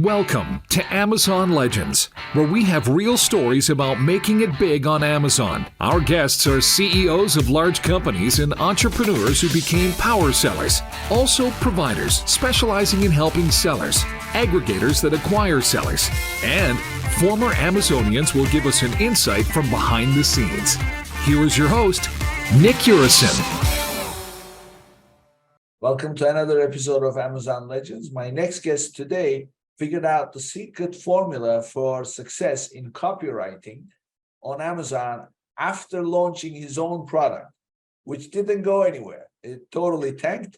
Welcome to Amazon Legends, where we have real stories about making it big on Amazon. Our guests are CEOs of large companies and entrepreneurs who became power sellers, also providers specializing in helping sellers, aggregators that acquire sellers, and former Amazonians will give us an insight from behind the scenes. Here is your host, Nick Urison. Welcome to another episode of Amazon Legends. My next guest today figured out the secret formula for success in copywriting on Amazon after launching his own product, which didn't go anywhere. It totally tanked,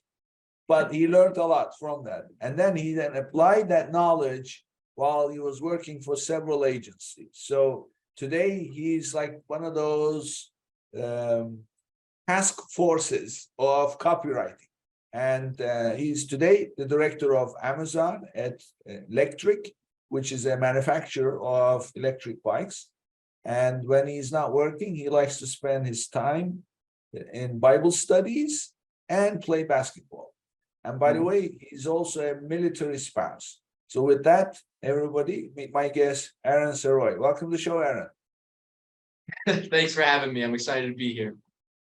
but he learned a lot from that. And then he applied that knowledge while he was working for several agencies. So today he's like one of those task forces of copywriting. And he's today the director of Amazon at Electric, which is a manufacturer of electric bikes. And when he's not working, he likes to spend his time in Bible studies and play basketball. And by the way, he's also a military spouse. So with that, everybody, meet my guest, Aaron Ceroy. Welcome to the show, Aaron. Thanks for having me. I'm excited to be here.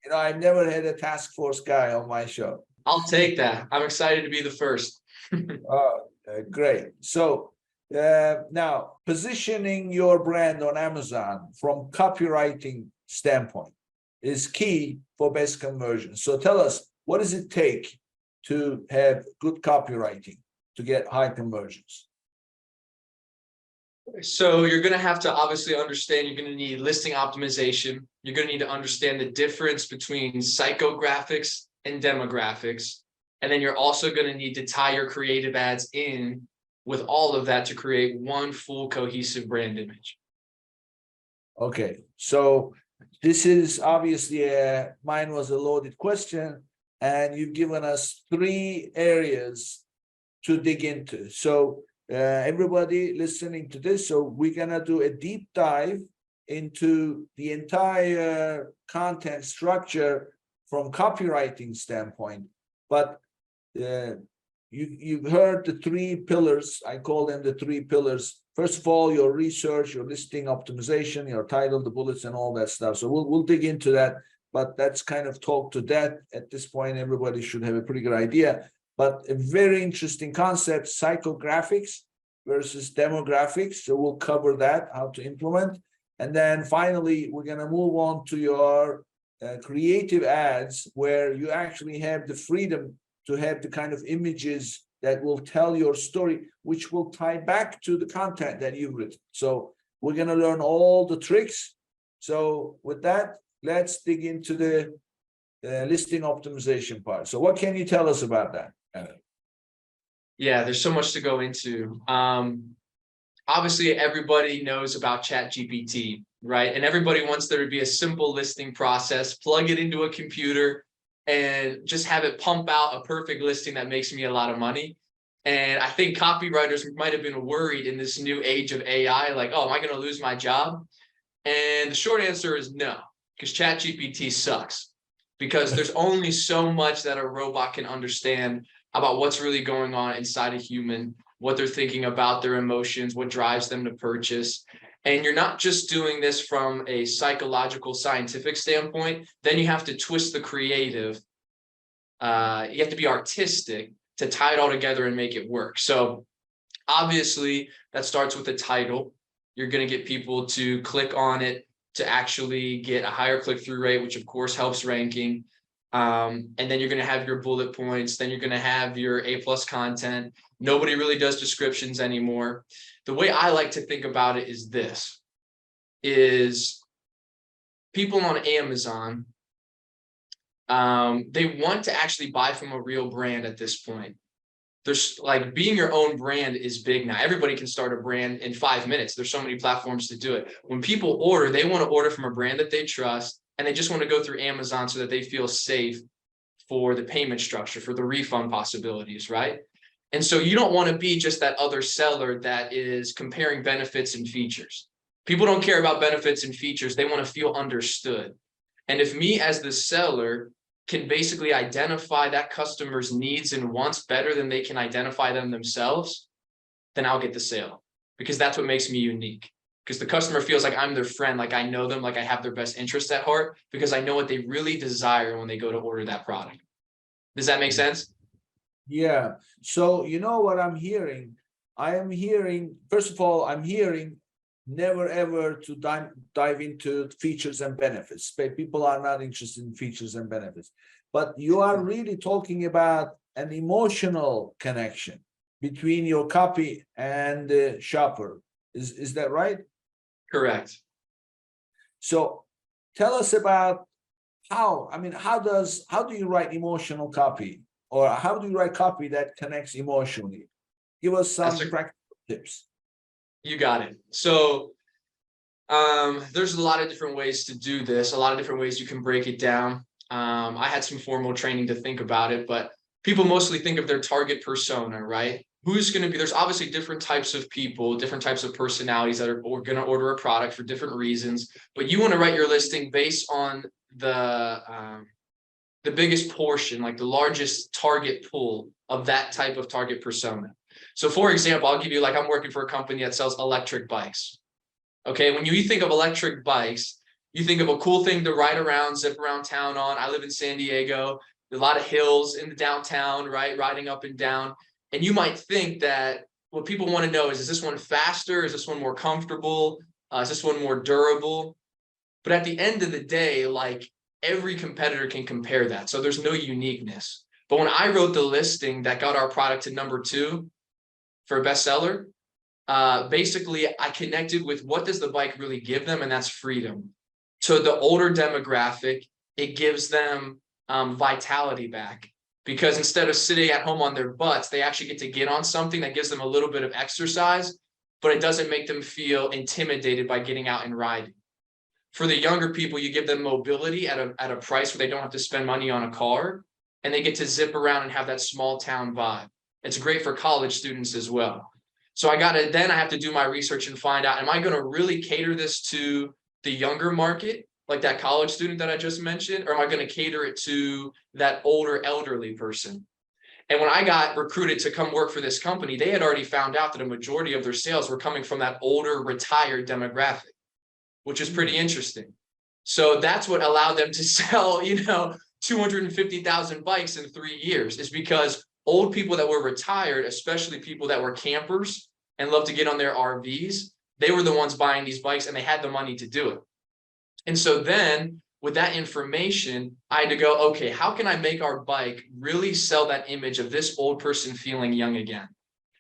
You know, I've never had a task force guy on my show. I'll take that. I'm excited to be the first. Great. So now positioning your brand on Amazon from copywriting standpoint is key for best conversion. So tell us, what does it take to have good copywriting to get high conversions? So you're going to have to obviously understand you're going to need listing optimization. You're going to need to understand the difference between psychographics and demographics. And then you're also going to need to tie your creative ads in with all of that to create one full cohesive brand image. Okay, so this is obviously mine was a loaded question, and you've given us 3 areas to dig into. So everybody listening to this, so we're going to do a deep dive into the entire content structure from copywriting standpoint, but you've heard the 3 pillars. I call them the 3 pillars. First of all, your research, your listing optimization, your title, the bullets, and all that stuff. So we'll dig into that, but that's kind of talk to death at this point. Everybody should have a pretty good idea. But a very interesting concept: psychographics versus demographics. So we'll cover that, how to implement, and then finally we're going to move on to your creative ads, where you actually have the freedom to have the kind of images that will tell your story, which will tie back to the content that you've written. So we're going to learn all the tricks. So with that, let's dig into the listing optimization part. So what can you tell us about that? Yeah, there's so much to go into. Obviously, everybody knows about ChatGPT, right? And everybody wants there to be a simple listing process, plug it into a computer, and just have it pump out a perfect listing that makes me a lot of money. And I think copywriters might have been worried in this new age of AI, like, oh, am I going to lose my job? And the short answer is no, because ChatGPT sucks. Because there's only so much that a robot can understand about what's really going on inside a human, what they're thinking about, their emotions, what drives them to purchase. And you're not just doing this from a psychological, scientific standpoint. Then you have to twist the creative. You have to be artistic to tie it all together and make it work. So obviously that starts with the title. You're going to get people to click on it to actually get a higher click-through rate, which of course helps ranking. And then you're going to have your bullet points. Then you're going to have your A+ content. Nobody really does descriptions anymore. The way I like to think about it is this, is people on Amazon, they want to actually buy from a real brand at this point. There's like being your own brand is big now. Everybody can start a brand in 5 minutes. There's so many platforms to do it. When people order, they want to order from a brand that they trust, and they just want to go through Amazon so that they feel safe for the payment structure, for the refund possibilities, right? And so you don't want to be just that other seller that is comparing benefits and features. People don't care about benefits and features. They want to feel understood. And if me as the seller can basically identify that customer's needs and wants better than they can identify them themselves, then I'll get the sale, because that's what makes me unique. Because the customer feels like I'm their friend, like I know them, like I have their best interest at heart, because I know what they really desire when they go to order that product. Does that make sense? Yeah. So you know what I'm hearing? I am hearing, first of all, I'm hearing never ever to dive into features and benefits. People are not interested in features and benefits. But you are really talking about an emotional connection between your copy and the shopper. Is that right? Correct. So tell us about how, I mean, how do you write emotional copy? Or how do you write copy that connects emotionally? Give us some practical tips. You got it. So there's a lot of different ways to do this, a lot of different ways you can break it down. I had some formal training to think about it, but people mostly think of their target persona, right? Who's going to be, there's obviously different types of people, different types of personalities that are going to order a product for different reasons, but you want to write your listing based on the biggest portion, like the largest target pool of that type of target persona. So for example, I'll give you, like, I'm working for a company that sells electric bikes. Okay, when you think of electric bikes, you think of a cool thing to ride around, zip around town on. I live in San Diego, a lot of hills in the downtown, right? Riding up and down. And you might think that what people want to know is this one faster? Is this one more comfortable? Is this one more durable? But at the end of the day, like, every competitor can compare that. So there's no uniqueness. But when I wrote the listing that got our product to #2 for a bestseller, basically I connected with what does the bike really give them, and that's freedom. To the older demographic, it gives them vitality back, because instead of sitting at home on their butts, they actually get to get on something that gives them a little bit of exercise, but it doesn't make them feel intimidated by getting out and riding. For the younger people, you give them mobility at a price where they don't have to spend money on a car, and they get to zip around and have that small town vibe. It's great for college students as well. So then I have to do my research and find out, am I going to really cater this to the younger market, like that college student that I just mentioned, or am I going to cater it to that older elderly person? And when I got recruited to come work for this company, they had already found out that a majority of their sales were coming from that older retired demographic, which is pretty interesting. So that's what allowed them to sell, 250,000 bikes in 3 years, is because old people that were retired, especially people that were campers and love to get on their RVs, they were the ones buying these bikes, and they had the money to do it. And so then with that information, I had to go, okay, how can I make our bike really sell that image of this old person feeling young again?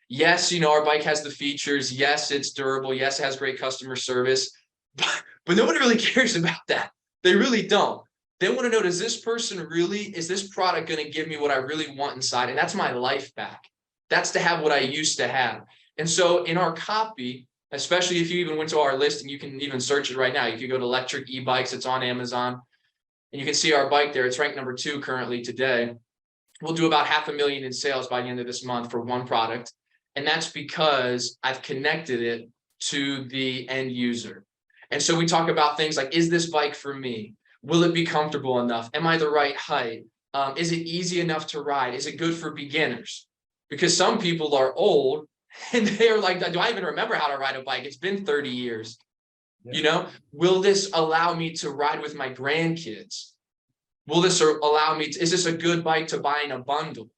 Yes, our bike has the features. Yes, it's durable. Yes, it has great customer service. But nobody really cares about that. They really don't. They want to know, is this product going to give me what I really want inside? And that's my life back. That's to have what I used to have. And so in our copy, especially if you even went to our listing, you can even search it right now. You can go to electric e-bikes. It's on Amazon. And you can see our bike there. It's ranked #2 currently today. We'll do about 500,000 in sales by the end of this month for one product. And that's because I've connected it to the end user. And so we talk about things like, is this bike for me? Will it be comfortable enough? Am I the right height? Is it easy enough to ride? Is it good for beginners? Because some people are old and they're like, do I even remember how to ride a bike? It's been 30 years. Yeah. Will this allow me to ride with my grandkids? Will this allow me is this a good bike to buy in a bundle?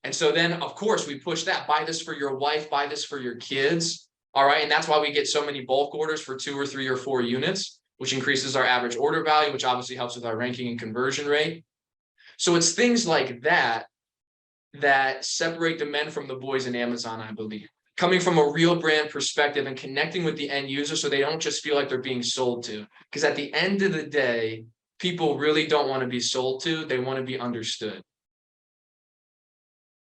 And so then, of course, we push that. Buy this for your wife, buy this for your kids. All right. And that's why we get so many bulk orders for 2 or 3 or 4 units, which increases our average order value, which obviously helps with our ranking and conversion rate. So it's things like that that separate the men from the boys in Amazon, I believe. Coming from a real brand perspective and connecting with the end user so they don't just feel like they're being sold to. Because at the end of the day, people really don't want to be sold to. They want to be understood.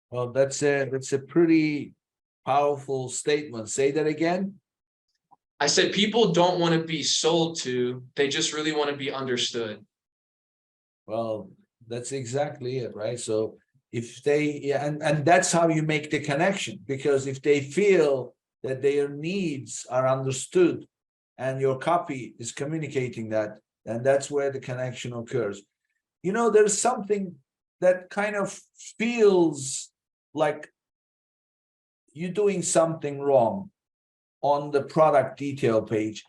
Well, that's a pretty powerful statement. Say that again. I said people don't want to be sold to. They just really want to be understood. Well, that's exactly it, right? So if and that's how you make the connection, because if they feel that their needs are understood and your copy is communicating that, then that's where the connection occurs. There's something that kind of feels like you're doing something wrong on the product detail page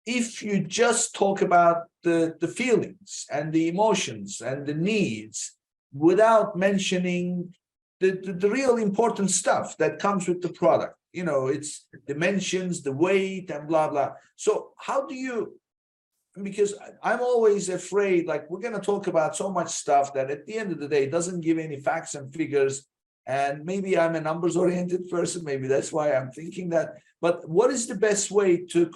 if you just talk about the feelings and the emotions and the needs without mentioning the real important stuff that comes with the product. You know, it's dimensions, the weight, and blah, blah. So how do you, because I'm always afraid, like, we're going to talk about so much stuff that at the end of the day doesn't give any facts and figures. And maybe I'm a numbers oriented person, maybe that's why I'm thinking that. But what is the best way to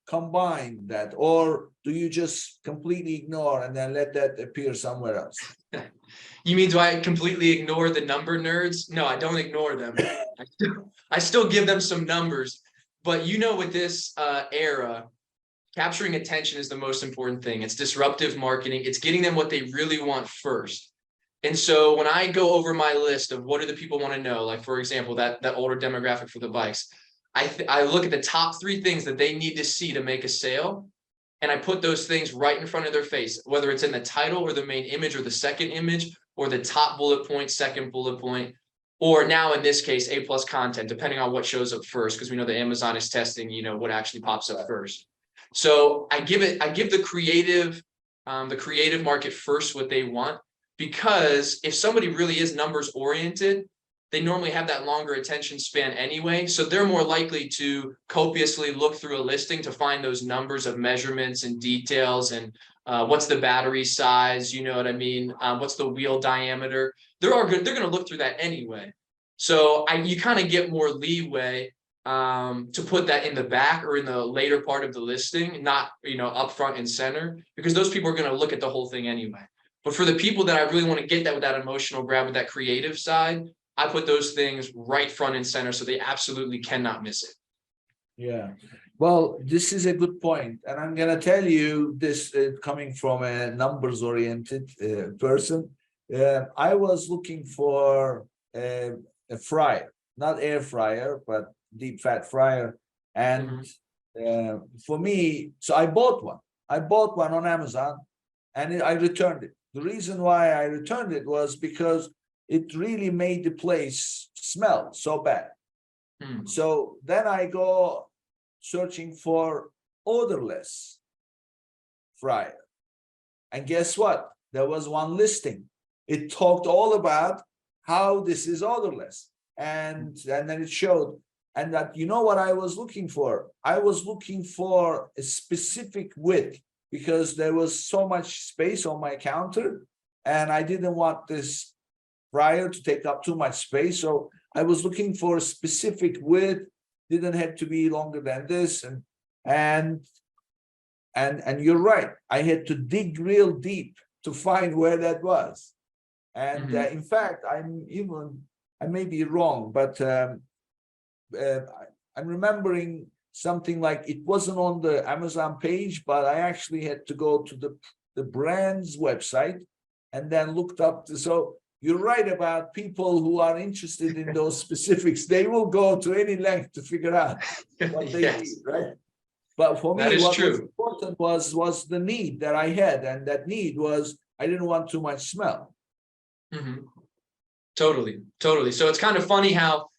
combine that? Or do you just completely ignore and then let that appear somewhere else? You mean, do I completely ignore the number nerds? No, I don't ignore them. I still give them some numbers. But you know, with this era, capturing attention is the most important thing. It's disruptive marketing. It's getting them what they really want first. And so when I go over my list of what do the people want to know, like, for example, that older demographic for the bikes, I look at the top 3 things that they need to see to make a sale. And I put those things right in front of their face, whether it's in the title or the main image or the second image or the top bullet point, second bullet point, or now in this case, A+ content, depending on what shows up first, because we know that Amazon is testing, you know, what actually pops up first. So I give the creative market first what they want, because if somebody really is numbers oriented, they normally have that longer attention span anyway. So they're more likely to copiously look through a listing to find those numbers of measurements and details and what's the battery size, you know what I mean? What's the wheel diameter? They're going to look through that anyway. So you kind of get more leeway to put that in the back or in the later part of the listing, not, you know, up front and center, because those people are going to look at the whole thing anyway. But for the people that I really want to get that with that emotional grab, with that creative side, I put those things right front and center so they absolutely cannot miss it. Yeah, well, this is a good point. And I'm going to tell you this coming from a numbers oriented person. I was looking for a fryer, not air fryer, but deep fat fryer. And for me, so I bought one. I bought one on Amazon and I returned it. The reason why I returned it was because it really made the place smell so bad. So then I go searching for odorless fryer. And guess what? There was one listing. It talked all about how this is odorless. And then it showed. And that, you know what I was looking for? I was looking for a specific width, because there was so much space on my counter and I didn't want this fryer to take up too much space. So I was looking for a specific width, didn't have to be longer than this. And you're right. I had to dig real deep to find where that was. And in fact, I may be wrong, but I'm remembering something like it wasn't on the Amazon page, but I actually had to go to the brand's website and then looked up. So you're right about people who are interested in those specifics. They will go to any length to figure out what they need, right? But for me, what was important was the need that I had. And that need was, I didn't want too much smell. Totally. So it's kind of funny how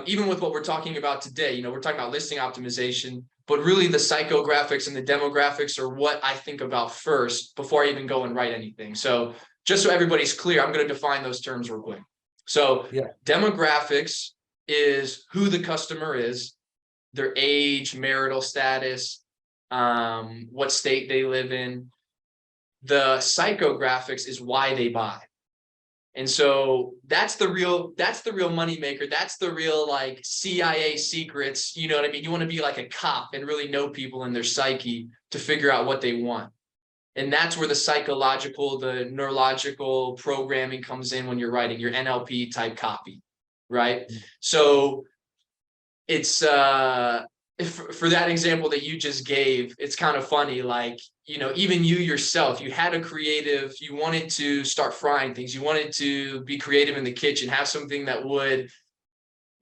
even with what we're talking about today, you know, we're talking about listing optimization, but really the psychographics and the demographics are what I think about first before I even go and write anything. So just so everybody's clear, I'm going to define those terms real quick. So demographics is who the customer is, their age, marital status, what state they live in. The psychographics is why they buy. And so that's the real money maker. That's the real, like, CIA secrets. You know what I mean? You want to be like a cop and really know people and their psyche to figure out what they want. And that's where the psychological, the neurological programming comes in when you're writing your NLP type copy, right? So it's for that example that you just gave, it's kind of funny, like, you know, even you yourself, you had a creative, you wanted to start frying things, you wanted to be creative in the kitchen, have something that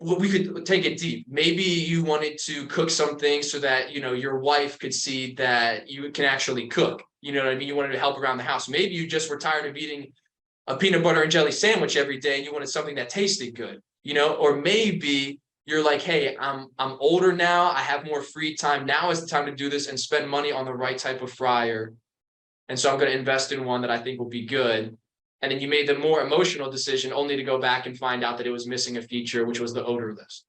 we could take it deep. Maybe you wanted to cook something so that, you know, your wife could see that you can actually cook. You know what I mean? You wanted to help around the house. Maybe you just were tired of eating a peanut butter and jelly sandwich every day and you wanted something that tasted good. or maybe you're like, hey, I'm older now, I have more free time. Now is the time to do this and spend money on the right type of fryer. And so I'm going to invest in one that I think will be good. And then you made the more emotional decision only to go back and find out that it was missing a feature, which was the odor list.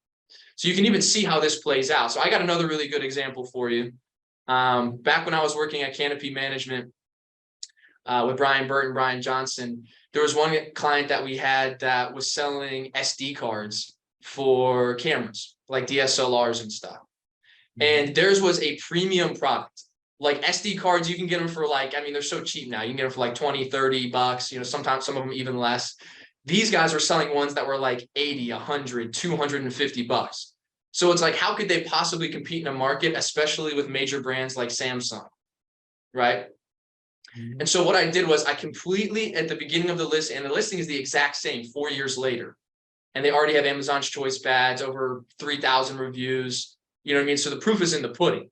So you can even see how this plays out. So I got another really good example for you. Back when I was working at Canopy Management with Brian Burton, Brian Johnson, there was one client that we had that was selling SD cards for cameras, like DSLRs and stuff. And theirs was a premium product. Like SD cards, you can get them for like, I mean, they're so cheap now. You can get them for like 20, 30 bucks, sometimes some of them even less. These guys were selling ones that were like 80, 100, 250 bucks. So it's like, how could they possibly compete in a market, especially with major brands like Samsung, right? And so what I did was I completely, at the beginning of the list, and the listing is the exact same 4 years later, and they already have Amazon's Choice Badge, over 3,000 reviews, you know what I mean? So the proof is in the pudding.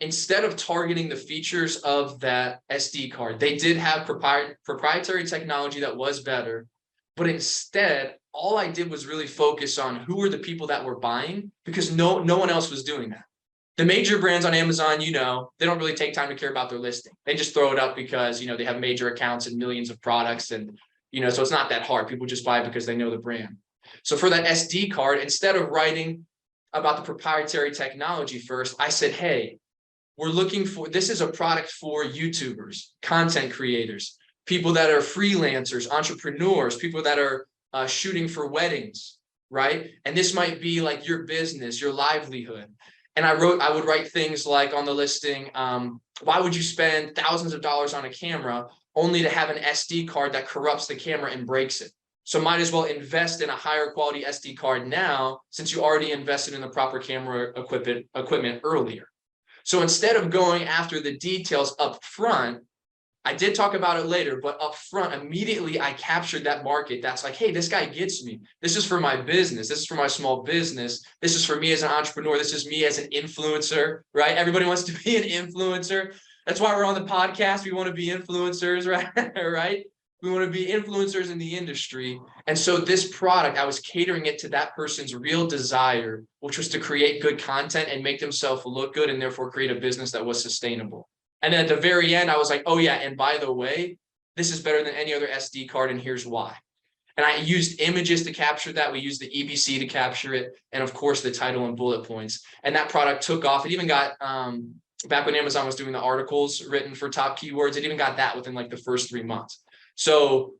Instead of targeting the features of that SD card, they did have proprietary technology that was better, but instead, all I did was really focus on who were the people that were buying, because no one else was doing that. The major brands on Amazon, they don't really take time to care about their listing. They just throw it up because, they have major accounts and millions of products, and, so it's not that hard. People just buy it because they know the brand. So for that SD card, instead of writing about the proprietary technology first, I said, hey, this is a product for YouTubers, content creators, people that are freelancers, entrepreneurs, people that are shooting for weddings, right? And this might be like your business, your livelihood. And I would write things like on the listing, why would you spend thousands of dollars on a camera only to have an SD card that corrupts the camera and breaks it? So might as well invest in a higher quality SD card now, since you already invested in the proper camera equipment earlier. So instead of going after the details up front, I did talk about it later, but up front, immediately I captured that market. That's like, hey, this guy gets me. This is for my business. This is for my small business. This is for me as an entrepreneur. This is me as an influencer, right? Everybody wants to be an influencer. That's why we're on the podcast. We want to be influencers, right? Right? We want to be influencers in the industry. And so this product, I was catering it to that person's real desire, which was to create good content and make themselves look good, and therefore create a business that was sustainable. And then at the very end, I was like, oh yeah, and by the way, this is better than any other SD card, and here's why. And I used images to capture that. We used the EBC to capture it. And of course, the title and bullet points. And that product took off. It even got, back when Amazon was doing the articles written for top keywords, it even got that within like the first 3 months. So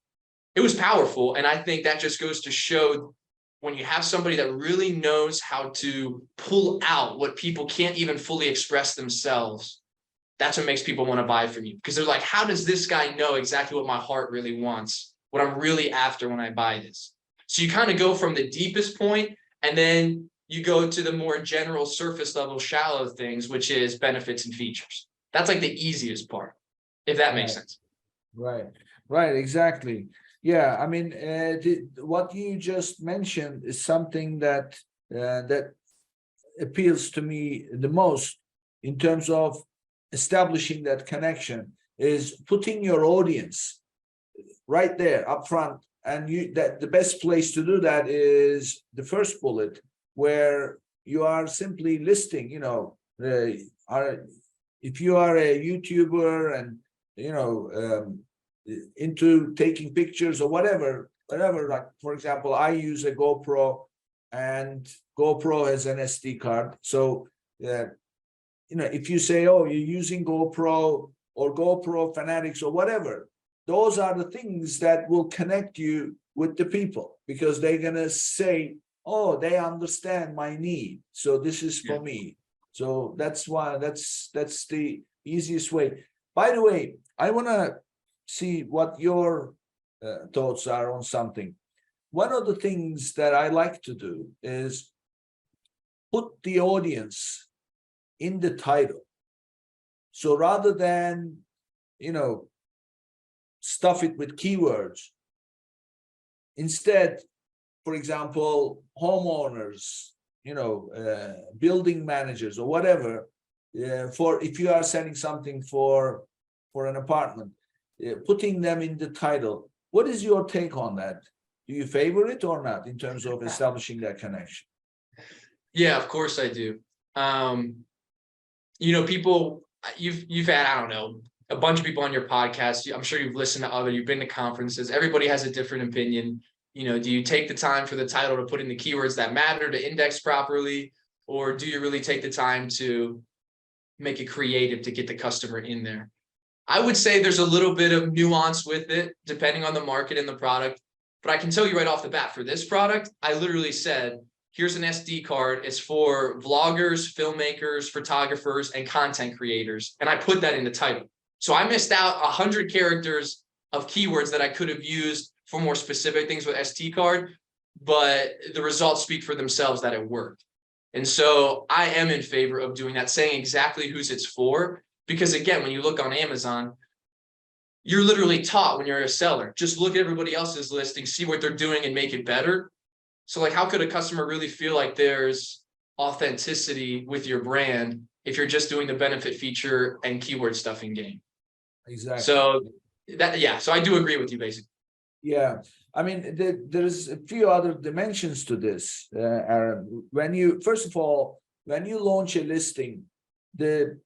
it was powerful. And I think that just goes to show, when you have somebody that really knows how to pull out what people can't even fully express themselves, that's what makes people want to buy from you, because they're like, how does this guy know exactly what my heart really wants, what I'm really after when I buy this? So you kind of go from the deepest point, and then you go to the more general surface level, shallow things, which is benefits and features. That's like the easiest part, if that makes sense. Right, exactly. Yeah, I mean, what you just mentioned is something that that appeals to me the most in terms of establishing that connection, is putting your audience right there up front. And that the best place to do that is the first bullet, where you are simply listing, if you are a YouTuber and into taking pictures or whatever, like for example, I use a GoPro, and GoPro has an SD card. So if you say, oh, you're using GoPro or GoPro fanatics or whatever, those are the things that will connect you with the people, because they're going to say, oh, they understand my need, so this is for me. So that's why that's the easiest way. By the way, I want to see what your thoughts are on something. One of the things that I like to do is put the audience in the title. So rather than, stuff it with keywords, instead, for example, homeowners, building managers or whatever, for if you are selling something for an apartment, putting them in the title. What is your take on that? Do you favor it or not in terms of establishing that connection? Yeah, of course I do. People, you've had, I don't know, a bunch of people on your podcast. I'm sure you've listened to you've been to conferences. Everybody has a different opinion. Do you take the time for the title to put in the keywords that matter to index properly? Or do you really take the time to make it creative to get the customer in there? I would say there's a little bit of nuance with it, depending on the market and the product. But I can tell you right off the bat, for this product, I literally said, here's an SD card. It's for vloggers, filmmakers, photographers, and content creators. And I put that in the title. So I missed out 100 characters of keywords that I could have used for more specific things with SD card, but the results speak for themselves that it worked. And so I am in favor of doing that, saying exactly who's it's for. Because again, when you look on Amazon, you're literally taught when you're a seller, just look at everybody else's listing, see what they're doing and make it better. So like, how could a customer really feel like there's authenticity with your brand if you're just doing the benefit feature and keyword stuffing game? Exactly. So so I do agree with you basically. Yeah, I mean, there's a few other dimensions to this, Aaron. First of all, when you launch a listing, the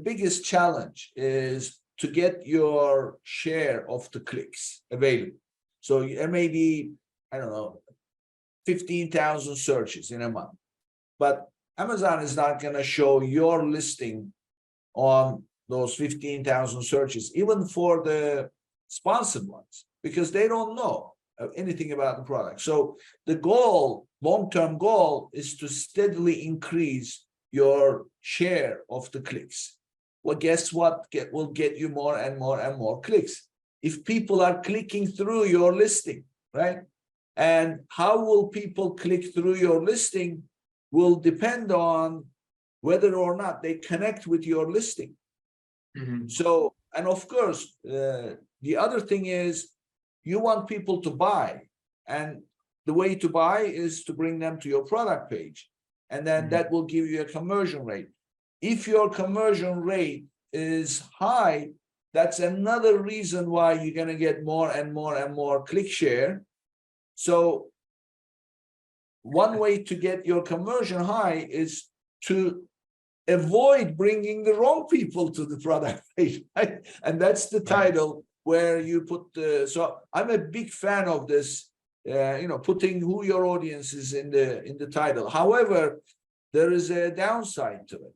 biggest challenge is to get your share of the clicks available. So there may be, I don't know, 15,000 searches in a month, but Amazon is not going to show your listing on those 15,000 searches, even for the sponsored ones, because they don't know anything about the product. So the goal, long-term goal, is to steadily increase your share of the clicks. Well, guess what? Will get you more and more and more clicks. If people are clicking through your listing, right? And how will people click through your listing will depend on whether or not they connect with your listing. Mm-hmm. So, and of course, the other thing is you want people to buy. And the way to buy is to bring them to your product page. And then that will give you a conversion rate. If your conversion rate is high, that's another reason why you're going to get more and more and more click share. So one way to get your conversion high is to avoid bringing the wrong people to the product page, right? And that's the title where you put the, so I'm a big fan of this, putting who your audience is in the title. However, there is a downside to it.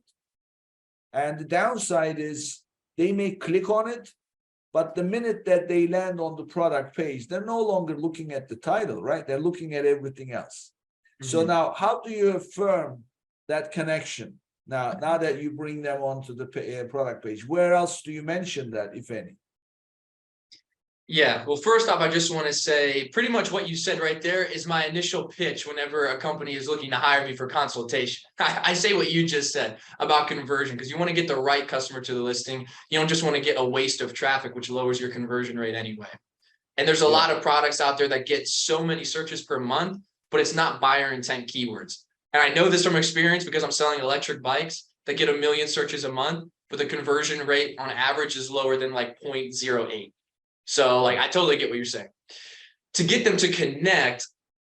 And the downside is they may click on it, but the minute that they land on the product page, they're no longer looking at the title, right? They're looking at everything else. Mm-hmm. So now, how do you affirm that connection? Now that you bring them onto the product page, where else do you mention that, if any? Yeah, well, first off, I just want to say pretty much what you said right there is my initial pitch whenever a company is looking to hire me for consultation. I say what you just said about conversion, because you want to get the right customer to the listing. You don't just want to get a waste of traffic, which lowers your conversion rate anyway. And there's a lot of products out there that get so many searches per month, but it's not buyer intent keywords. And I know this from experience because I'm selling electric bikes that get 1 million searches a month, but the conversion rate on average is lower than like 0.08. So like, I totally get what you're saying. To get them to connect,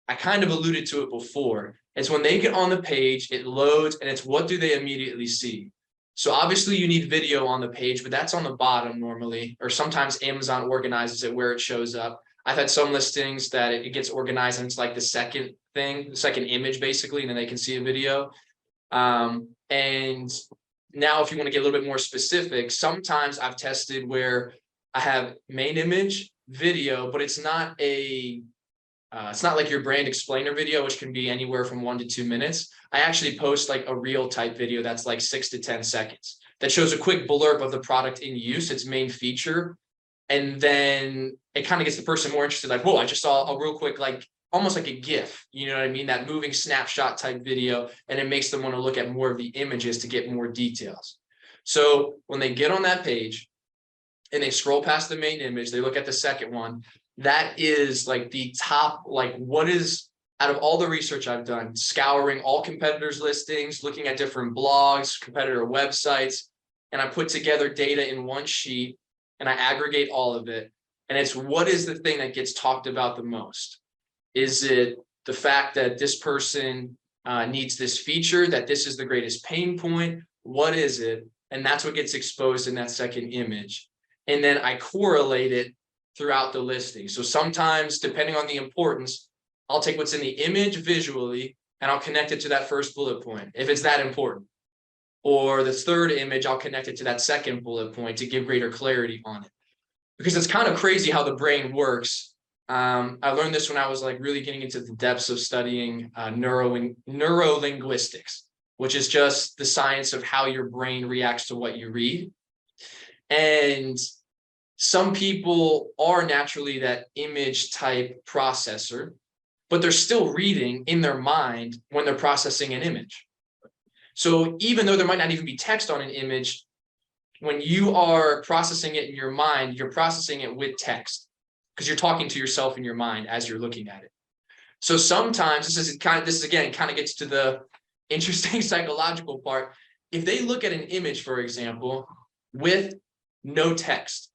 I kind of alluded to it before. It's when they get on the page, it loads, and it's what do they immediately see? So obviously you need video on the page, but that's on the bottom normally, or sometimes Amazon organizes it where it shows up. I've had some listings that it gets organized and it's like the second thing, the second image basically, and then they can see a video. And now if you want to get a little bit more specific, sometimes I've tested where I have main image, video, but it's not like your brand explainer video, which can be anywhere from 1 to 2 minutes. I actually post like a reel type video that's like 6 to 10 seconds that shows a quick blurb of the product in use, its main feature. And then it kind of gets the person more interested, like, whoa, I just saw a real quick, like almost like a GIF, you know what I mean? That moving snapshot type video. And it makes them want to look at more of the images to get more details. So when they get on that page, and they scroll past the main image, they look at the second one, that is like the top, like what is, out of all the research I've done, scouring all competitors' listings, looking at different blogs, competitor websites, and I put together data in one sheet and I aggregate all of it. And it's what is the thing that gets talked about the most. Is it the fact that this person needs this feature, that this is the greatest pain point? What is it? And that's what gets exposed in that second image. And then I correlate it throughout the listing. So sometimes, depending on the importance, I'll take what's in the image visually and I'll connect it to that first bullet point if it's that important. Or the third image, I'll connect it to that second bullet point to give greater clarity on it. Because it's kind of crazy how the brain works. I learned this when I was like really getting into the depths of studying neurolinguistics, which is just the science of how your brain reacts to what you read. And some people are naturally that image type processor, but they're still reading in their mind when they're processing an image. So even though there might not even be text on an image, when you are processing it in your mind, you're processing it with text because you're talking to yourself in your mind as you're looking at it. So sometimes this again kind of gets to the interesting psychological part. If they look at an image, for example, with no text,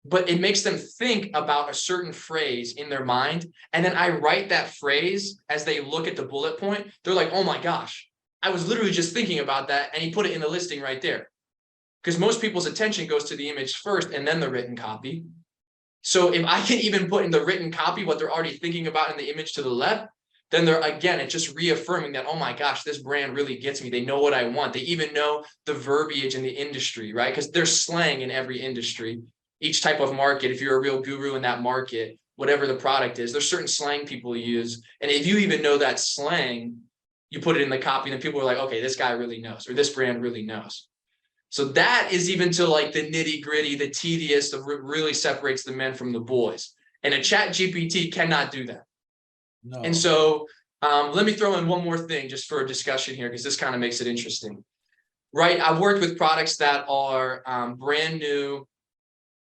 but it makes them think about a certain phrase in their mind, and then I write that phrase as they look at the bullet point, they're like, oh my gosh, I was literally just thinking about that, and he put it in the listing right there. Because most people's attention goes to the image first and then the written copy. So if I can even put in the written copy what they're already thinking about in the image to the left, then it's just reaffirming that, oh my gosh, this brand really gets me. They know what I want. They even know the verbiage in the industry, right? Because there's slang in every industry. Each type of market, if you're a real guru in that market, whatever the product is, there's certain slang people use. And if you even know that slang, you put it in the copy, and people are like, okay, this guy really knows, or this brand really knows. So that is even to like the nitty gritty, the tedious, that really separates the men from the boys. And a chat GPT cannot do that. No. And so let me throw in one more thing just for a discussion here, because this kind of makes it interesting. Right? I've worked with products that are brand new,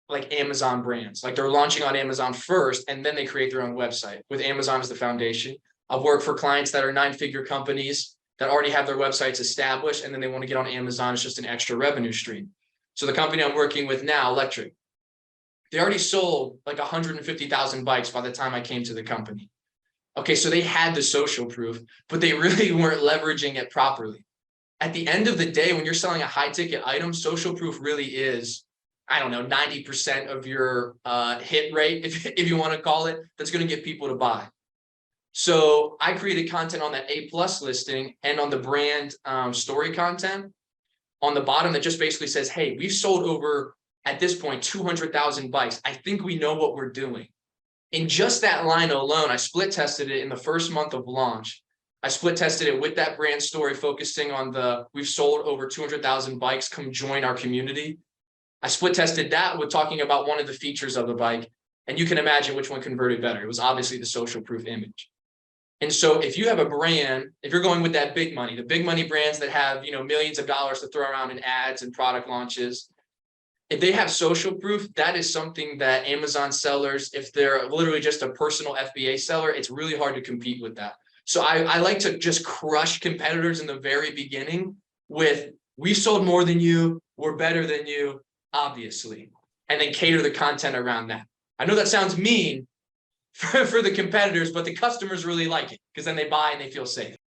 like Amazon brands. Like they're launching on Amazon first, and then they create their own website with Amazon as the foundation. I've worked for clients that are 9-figure companies that already have their websites established, and then they want to get on Amazon. It's just an extra revenue stream. So the company I'm working with now, Electric, they already sold like 150,000 bikes by the time I came to the company. Okay, so they had the social proof, but they really weren't leveraging it properly. At the end of the day, when you're selling a high ticket item, social proof really is, I don't know, 90% of your hit rate, if you want to call it, that's going to get people to buy. So I created content on that A+ listing and on the brand story content on the bottom that just basically says, hey, we've sold over, at this point, 200,000 bikes. I think we know what we're doing. In just that line alone, I split tested it in the first month of launch. I split tested it with that brand story, focusing on we've sold over 200,000 bikes, come join our community. I split tested that with talking about one of the features of the bike. And you can imagine which one converted better. It was obviously the social proof image. And so if you have a brand, if you're going with that big money, the big money brands that have, millions of dollars to throw around in ads and product launches, if they have social proof, that is something that Amazon sellers, if they're literally just a personal FBA seller, it's really hard to compete with that. So I like to just crush competitors in the very beginning with, we sold more than you, we're better than you, obviously, and then cater the content around that. I know that sounds mean for the competitors, but the customers really like it because then they buy and they feel safe.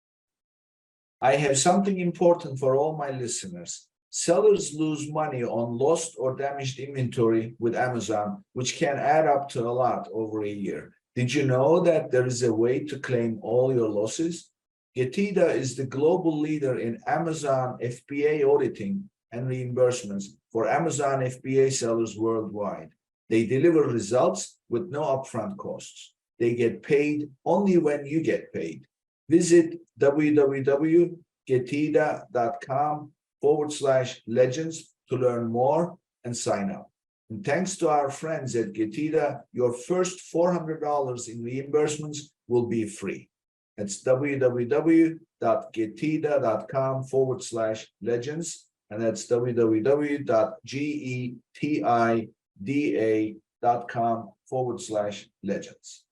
I have something important for all my listeners. Sellers lose money on lost or damaged inventory with Amazon, which can add up to a lot over a year. Did you know that there is a way to claim all your losses? Getida is the global leader in Amazon FBA auditing and reimbursements for Amazon FBA sellers worldwide. They deliver results with no upfront costs. They get paid only when you get paid. Visit www.getida.com/legends to learn more and sign up. And thanks to our friends at Getida, your first $400 in reimbursements will be free. That's www.getida.com/legends. And that's www.getida.com/legends.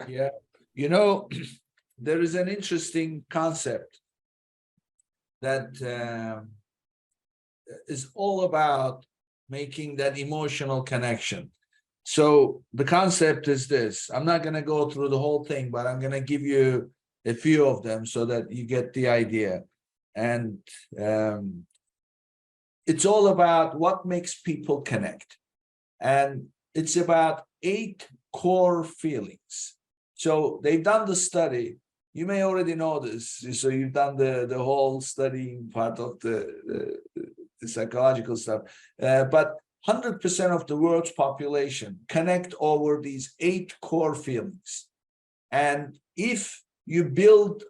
Yeah. There is an interesting concept that is all about making that emotional connection. So the concept is this. I'm not going to go through the whole thing, but I'm going to give you a few of them so that you get the idea. And it's all about what makes people connect. And it's about 8 core feelings. So they've done the study. You may already know this. So you've done the whole studying part of the psychological stuff. But 100% of the world's population connect over these 8 core feelings. And if you build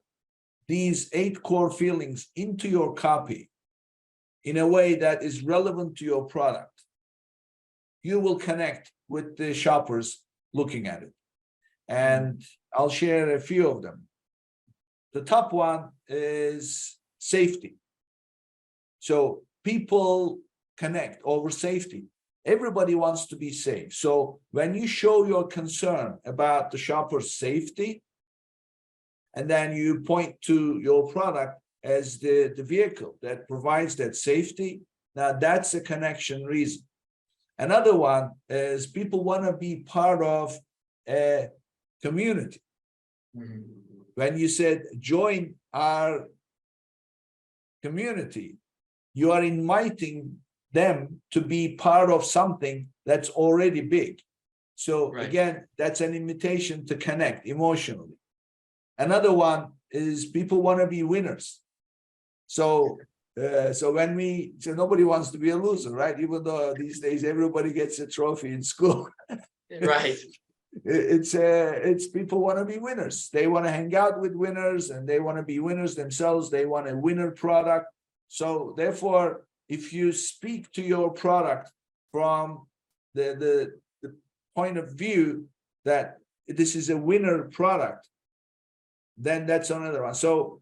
these 8 core feelings into your copy in a way that is relevant to your product, you will connect with the shoppers looking at it. And I'll share a few of them. The top one is safety. So people connect over safety. Everybody wants to be safe. So when you show your concern about the shopper's safety, and then you point to your product as the vehicle that provides that safety, now that's a connection reason. Another one is people want to be part of a community. When you said join our community, you are inviting them to be part of something that's already big. So again, that's an invitation to connect emotionally. Another one is people want to be winners. So nobody wants to be a loser, right? Even though these days everybody gets a trophy in school. Right. It's people want to be winners. They want to hang out with winners, and they want to be winners themselves. They want a winner product. So therefore, if you speak to your product from the point of view that this is a winner product, then that's another one. So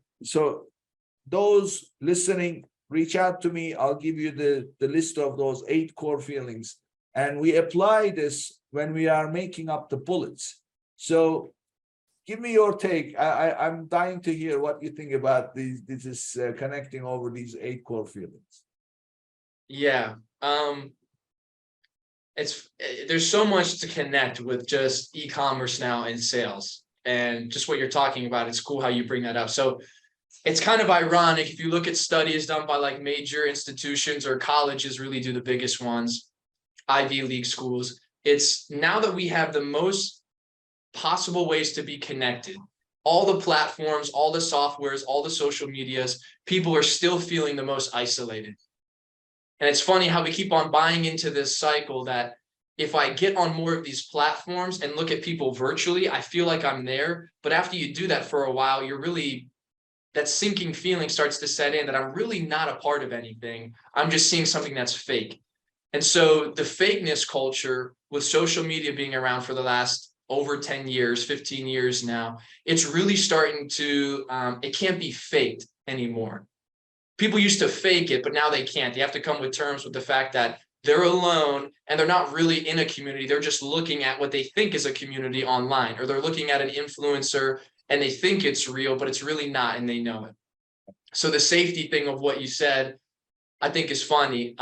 those listening, reach out to me. I'll give you the list of those 8 core feelings. And we apply this when we are making up the bullets. So give me your take. I'm dying to hear what you think about these. This is connecting over these 8 core feelings. Yeah. There's so much to connect with just e-commerce now and sales, and just what you're talking about. It's cool how you bring that up. So it's kind of ironic if you look at studies done by like major institutions, or colleges really do the biggest ones, Ivy League schools. It's now that we have the most possible ways to be connected, all the platforms, all the softwares, all the social medias, people are still feeling the most isolated. And it's funny how we keep on buying into this cycle that if I get on more of these platforms and look at people virtually, I feel like I'm there. But after you do that for a while, that sinking feeling starts to set in that I'm really not a part of anything. I'm just seeing something that's fake. And so the fakeness culture, with social media being around for the last over 10 years, 15 years now, it's really starting to, it can't be faked anymore. People used to fake it, but now they can't. They have to come with terms with the fact that they're alone and they're not really in a community. They're just looking at what they think is a community online, or they're looking at an influencer and they think it's real, but it's really not, and they know it. So the safety thing of what you said, I think is funny.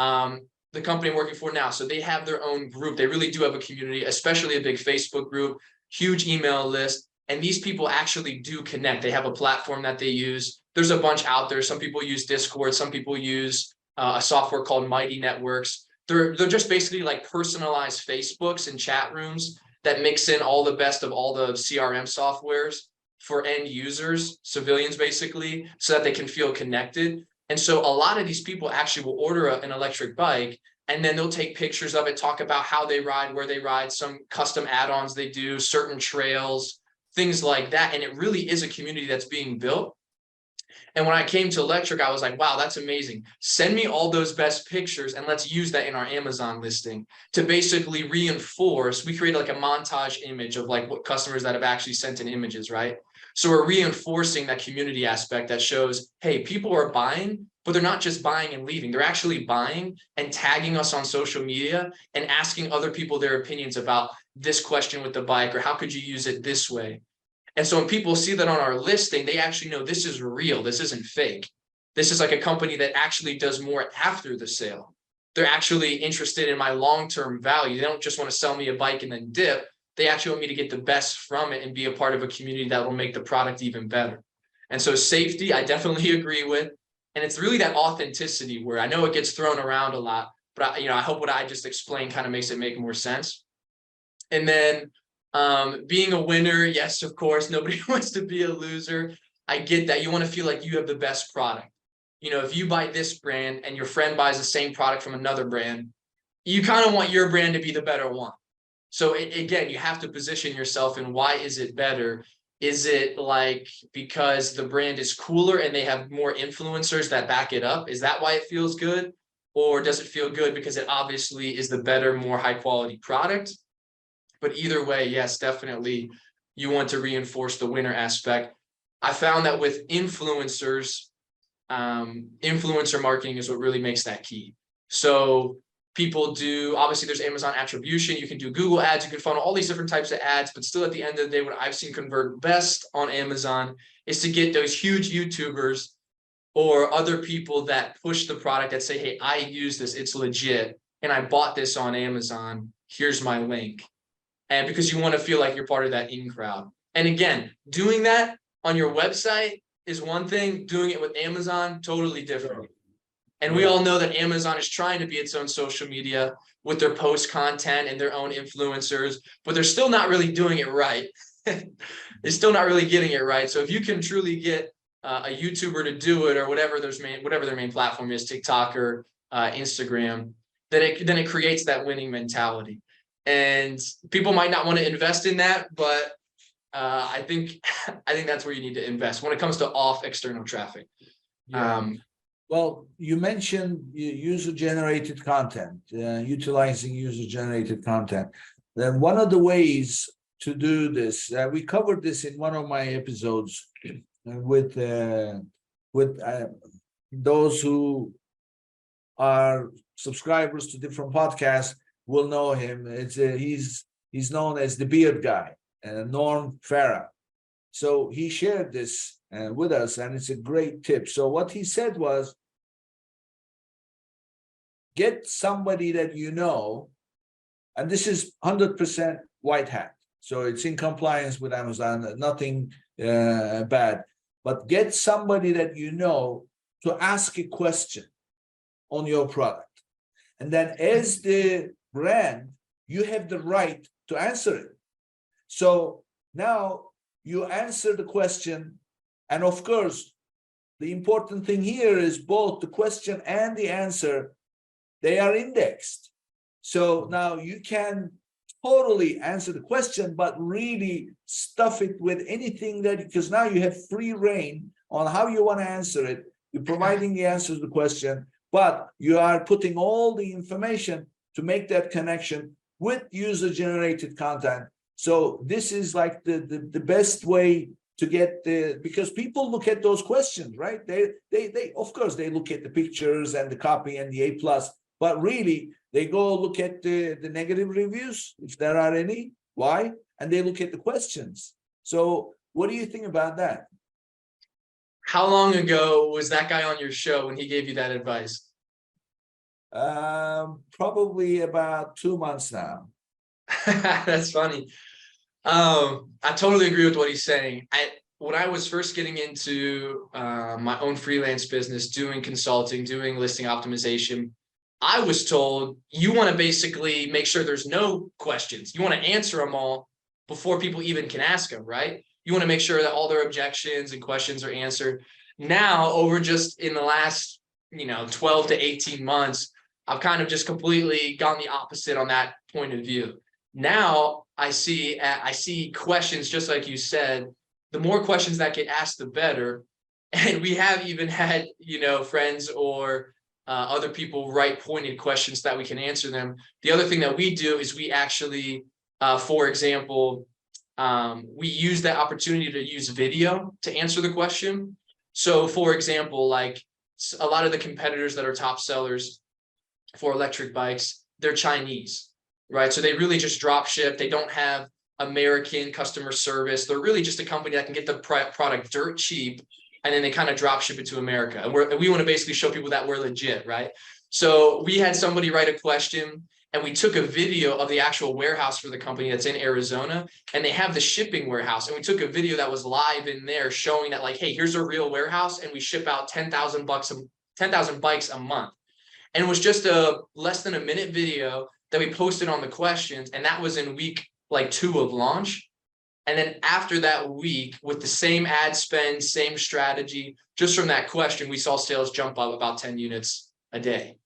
The company I'm working for now, so they have their own group. They really do have a community, especially a big Facebook group, huge email list. And these people actually do connect. They have a platform that they use. There's a bunch out there. Some people use Discord. Some people use a software called Mighty Networks. They're just basically like personalized Facebooks and chat rooms that mix in all the best of all the CRM softwares for end users, civilians basically, so that they can feel connected. And so a lot of these people actually will order an electric bike, and then they'll take pictures of it, talk about how they ride, where they ride, some custom add-ons they do, certain trails, things like that. And it really is a community that's being built. And when I came to Electric, I was like, wow, that's amazing. Send me all those best pictures and let's use that in our Amazon listing to basically reinforce. We created like a montage image of like what customers that have actually sent in images, right? So we're reinforcing that community aspect that shows, hey, people are buying, but they're not just buying and leaving. They're actually buying and tagging us on social media and asking other people their opinions about this question with the bike, or how could you use it this way? And so when people see that on our listing, they actually know this is real. This isn't fake. This is like a company that actually does more after the sale. they're actually interested in my long-term value. They don't just want to sell me a bike and then dip. They actually want me to get the best from it and be a part of a community that will make the product even better. And so safety, I definitely agree with. And it's really that authenticity where I know it gets thrown around a lot, but I hope what I just explained kind of makes it make more sense. And then being a winner, yes, of course, nobody wants to be a loser. I get that. You want to feel like you have the best product. If you buy this brand and your friend buys the same product from another brand, you kind of want your brand to be the better one. So again, you have to position yourself in why is it better? Is it like because the brand is cooler and they have more influencers that back it up? Is that why it feels good? Or does it feel good because it obviously is the better, more high quality product? But either way, yes, definitely you want to reinforce the winner aspect. I found that with influencers, influencer marketing is what really makes that key. So people do, obviously there's Amazon attribution, you can do Google ads, you can funnel all these different types of ads, but still at the end of the day, what I've seen convert best on Amazon is to get those huge YouTubers or other people that push the product that say, hey, I use this, it's legit, and I bought this on Amazon, here's my link. And because you want to feel like you're part of that in crowd. And again, doing that on your website is one thing, doing it with Amazon, totally different. And we all know that Amazon is trying to be its own social media with their post content and their own influencers, but they're still not really doing it right. They're still not really getting it right. So if you can truly get a YouTuber to do it, or whatever their main platform is, TikTok or Instagram, then it creates that winning mentality. And people might not want to invest in that, but I think that's where you need to invest when it comes to off external traffic. Yeah. Well, you mentioned user-generated content, utilizing user-generated content. Then one of the ways to do this, we covered this in one of my episodes with those who are subscribers to different podcasts will know him. He's known as the beard guy, Norm Farah. So he shared this with us, and it's a great tip. So what he said was, get somebody that you know, and this is 100% white hat. So it's in compliance with Amazon, nothing bad. But get somebody that you know to ask a question on your product. And then as the brand, you have the right to answer it. So now you answer the question. And of course, the important thing here is both the question and the answer, they are indexed. So now you can totally answer the question, but really stuff it with anything because now you have free reign on how you want to answer it. You're providing the answer to the question, but you are putting all the information to make that connection with user-generated content. So this is like the best way to get because people look at those questions, right? They of course they look at the pictures and the copy and the A+, but really they go look at the negative reviews, if there are any. Why? And they look at the questions. So what do you think about that? How long ago was that guy on your show when he gave you that advice? Probably about 2 months now. That's funny. I totally agree with what he's saying. When I was first getting into my own freelance business, doing consulting, doing listing optimization, I was told you want to basically make sure there's no questions. You want to answer them all before people even can ask them, right? You want to make sure that all their objections and questions are answered. Now, over just in the last 12 to 18 months, I've kind of just completely gone the opposite on that point of view. Now I see questions, just like you said, the more questions that get asked, the better. And we have even had, friends or other people write pointed questions that we can answer them. The other thing that we do is we actually, for example, we use that opportunity to use video to answer the question. So for example, like a lot of the competitors that are top sellers for electric bikes, they're Chinese, right? So they really just drop ship. They don't have American customer service. They're really just a company that can get the product dirt cheap, and then they kind of drop ship it to America. And we want to basically show people that we're legit, right? So we had somebody write a question and we took a video of the actual warehouse for the company that's in Arizona, and they have the shipping warehouse. And we took a video that was live in there showing that, like, hey, here's a real warehouse and we ship out 10,000 bikes a month. And it was just a less than a minute video that we posted on the questions. And that was in week like 2 of launch. And then after that week, with the same ad spend, same strategy, just from that question, we saw sales jump up about 10 units a day.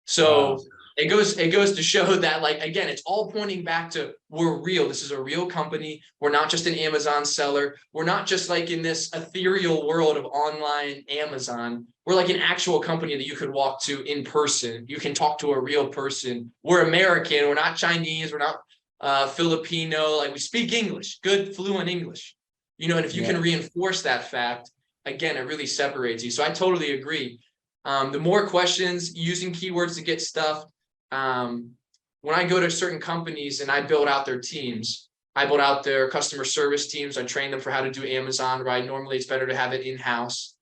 So Wow. it goes to show that, like, again, it's all pointing back to we're real. This is a real company. We're not just an Amazon seller. We're not just like in this ethereal world of online Amazon. We're like an actual company that you could walk to in person. You can talk to a real person. We're American. We're not Chinese. We're not Filipino. Like, we speak English, good, fluent English. You know, and if you can reinforce that fact, again, it really separates you. So I totally agree. The more questions, using keywords to get stuff. When I go to certain companies and I build out their teams, I build out their customer service teams. I train them for how to do Amazon, right? Normally it's better to have it in-house.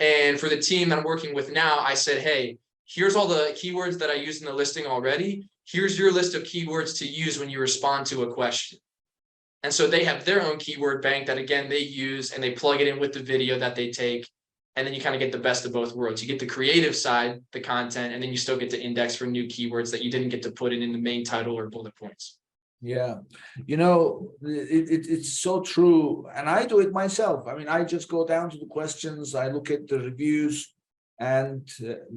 And for the team that I'm working with now, I said, hey, here's all the keywords that I use in the listing already. Here's your list of keywords to use when you respond to a question. And so they have their own keyword bank that, again, they use, and they plug it in with the video that they take. And then you kind of get the best of both worlds. You get the creative side, the content, and then you still get to index for new keywords that you didn't get to put in the main title or bullet points. Yeah, you know, it's so true. And I do it myself. I mean, I just go down to the questions, I look at the reviews. And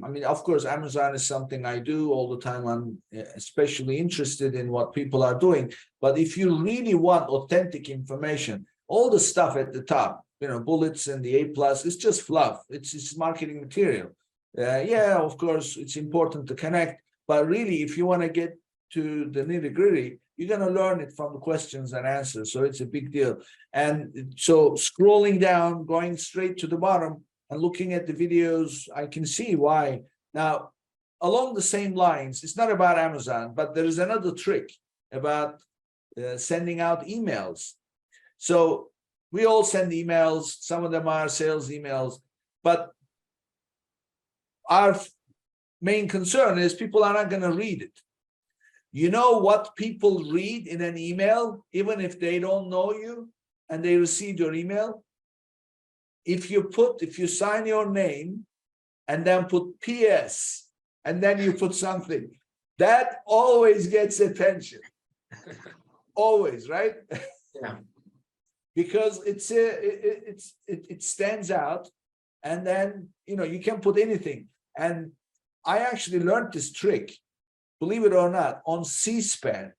I mean, of course, Amazon is something I do all the time. I'm especially interested in what people are doing. But if you really want authentic information, all the stuff at the top, you know, bullets and the A+, it's just fluff. It's marketing material. Yeah, of course, it's important to connect. But really, if you want to get to the nitty-gritty, you're going to learn it from the questions and answers. So it's a big deal. And so scrolling down, going straight to the bottom and looking at the videos, I can see why. Now, along the same lines, it's not about Amazon, but there is another trick about sending out emails. So we all send emails. Some of them are sales emails, but our main concern is people are not going to read it. You know what people read in an email, even if they don't know you and they receive your email? If you sign your name and then put PS and then you put something, that always gets attention. Always, right? Yeah. Because it stands out, and then, you know, you can put anything. And I actually learned this trick, believe it or not, on C-SPAN.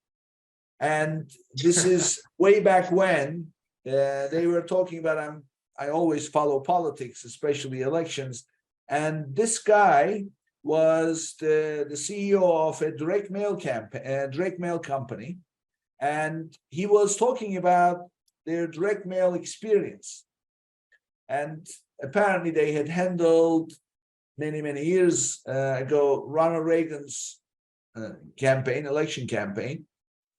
And this is way back when they were talking about, I always follow politics, especially elections. And this guy was the CEO of a direct mail company. And he was talking about their direct mail experience. And apparently they had handled many, many years ago, Ronald Reagan's election campaign.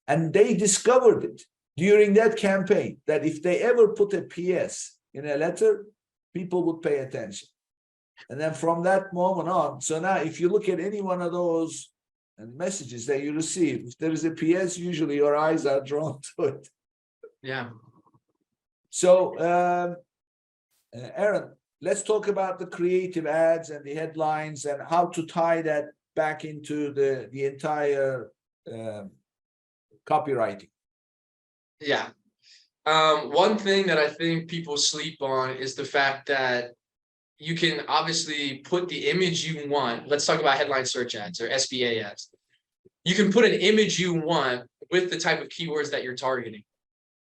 And they discovered it during that campaign, that if they ever put a PS in a letter, people would pay attention. And then from that moment on, so now if you look at any one of those messages that you receive, if there is a PS, usually your eyes are drawn to it. Yeah. So, Aaron, let's talk about the creative ads and the headlines and how to tie that back into the entire copywriting. Yeah. One thing that I think people sleep on is the fact that you can obviously put the image you want. Let's talk about headline search ads or SBA ads. You can put an image you want with the type of keywords that you're targeting.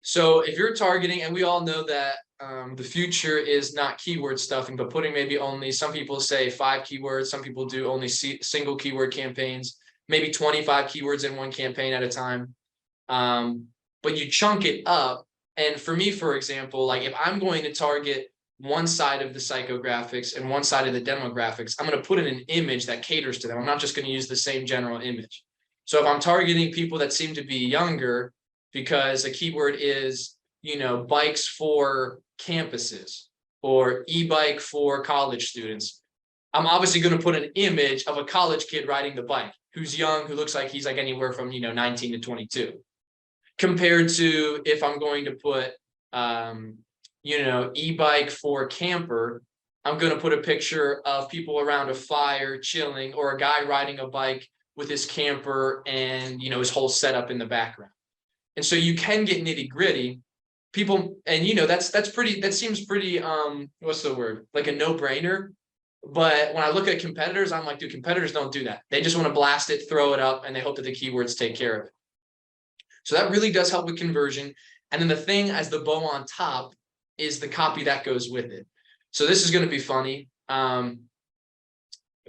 So if you're targeting, and we all know that the future is not keyword stuffing, but putting maybe only, some people say 5 keywords, some people do only single keyword campaigns, maybe 25 keywords in one campaign at a time. But you chunk it up. And for me, for example, like if I'm going to target one side of the psychographics and one side of the demographics, I'm going to put in an image that caters to them. I'm not just going to use the same general image. So if I'm targeting people that seem to be younger, because a keyword is, you know, bikes for campuses or e-bike for college students, I'm obviously going to put an image of a college kid riding the bike who's young, who looks like he's like anywhere from, 19 to 22. Compared to if I'm going to put, e-bike for camper, I'm going to put a picture of people around a fire chilling, or a guy riding a bike with his camper and, his whole setup in the background. And so you can get nitty gritty. People, and that seems pretty, what's the word? Like a no-brainer. But when I look at competitors, I'm like, dude, competitors don't do that. They just want to blast it, throw it up, and they hope that the keywords take care of it. So that really does help with conversion. And then the thing as the bow on top is the copy that goes with it. So this is going to be funny. One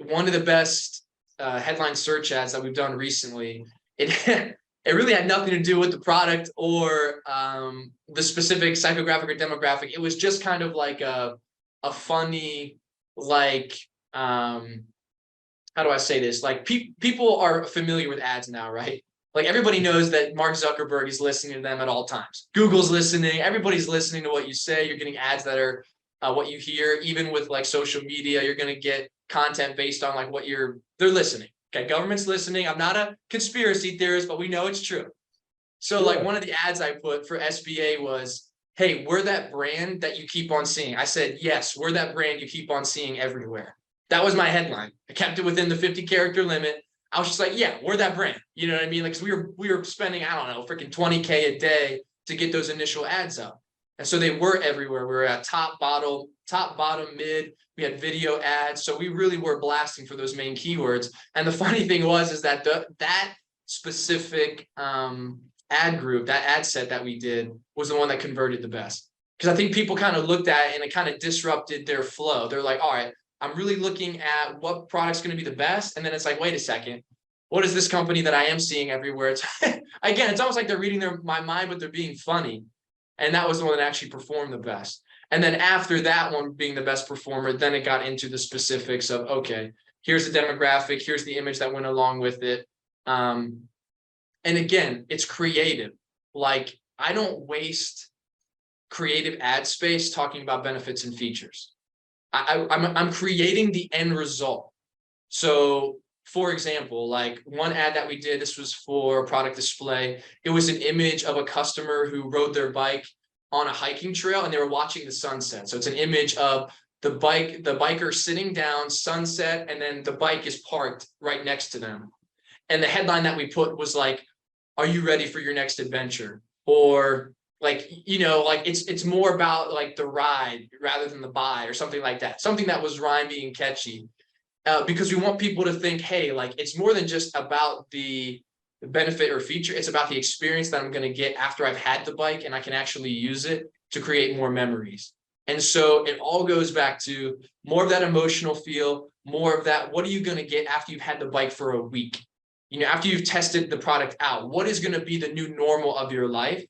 of the best headline search ads that we've done recently, it really had nothing to do with the product or the specific psychographic or demographic. It was just kind of like a funny, like, how do I say this? Like people are familiar with ads now, right? Like everybody knows that Mark Zuckerberg is listening to them at all times. Google's listening. Everybody's listening to what you say. You're getting ads that are what you hear. Even with like social media, you're going to get content based on like what they're listening. Okay, government's listening. I'm not a conspiracy theorist, but we know it's true. So like one of the ads I put for SBA was, hey, we're that brand that you keep on seeing. I said, yes, we're that brand you keep on seeing everywhere. That was my headline. I kept it within the 50 character limit. I was just like, yeah, we're that brand. You know what I mean? Like, 'cause we were spending, I don't know, freaking 20K a day to get those initial ads up. And so they were everywhere. We were at top, bottom, mid. We had video ads. So we really were blasting for those main keywords. And the funny thing is that that specific ad group, that ad set that we did was the one that converted the best. Because I think people kind of looked at it and it kind of disrupted their flow. They're like, all right, I'm really looking at what product's going to be the best. And then it's like, wait a second, what is this company that I am seeing everywhere? It's again, it's almost like they're reading my mind, but they're being funny. And that was the one that actually performed the best. And then after that one being the best performer, then it got into the specifics of, okay, here's the demographic, here's the image that went along with it. And again, it's creative. Like, I don't waste creative ad space talking about benefits and features. I'm creating the end result. So for example, like one ad that we did, this was for product display. It was an image of a customer who rode their bike on a hiking trail and they were watching the sunset. So it's an image of the biker sitting down, sunset, and then the bike is parked right next to them. And the headline that we put was like, are you ready for your next adventure? Or like, like it's more about like the ride rather than the buy or something like that. Something that was rhymey and catchy. Because we want people to think, hey, like it's more than just about the benefit or feature. It's about the experience that I'm going to get after I've had the bike and I can actually use it to create more memories. And so it all goes back to more of that emotional feel, more of that, what are you going to get after you've had the bike for a week? After you've tested the product out, what is going to be the new normal of your life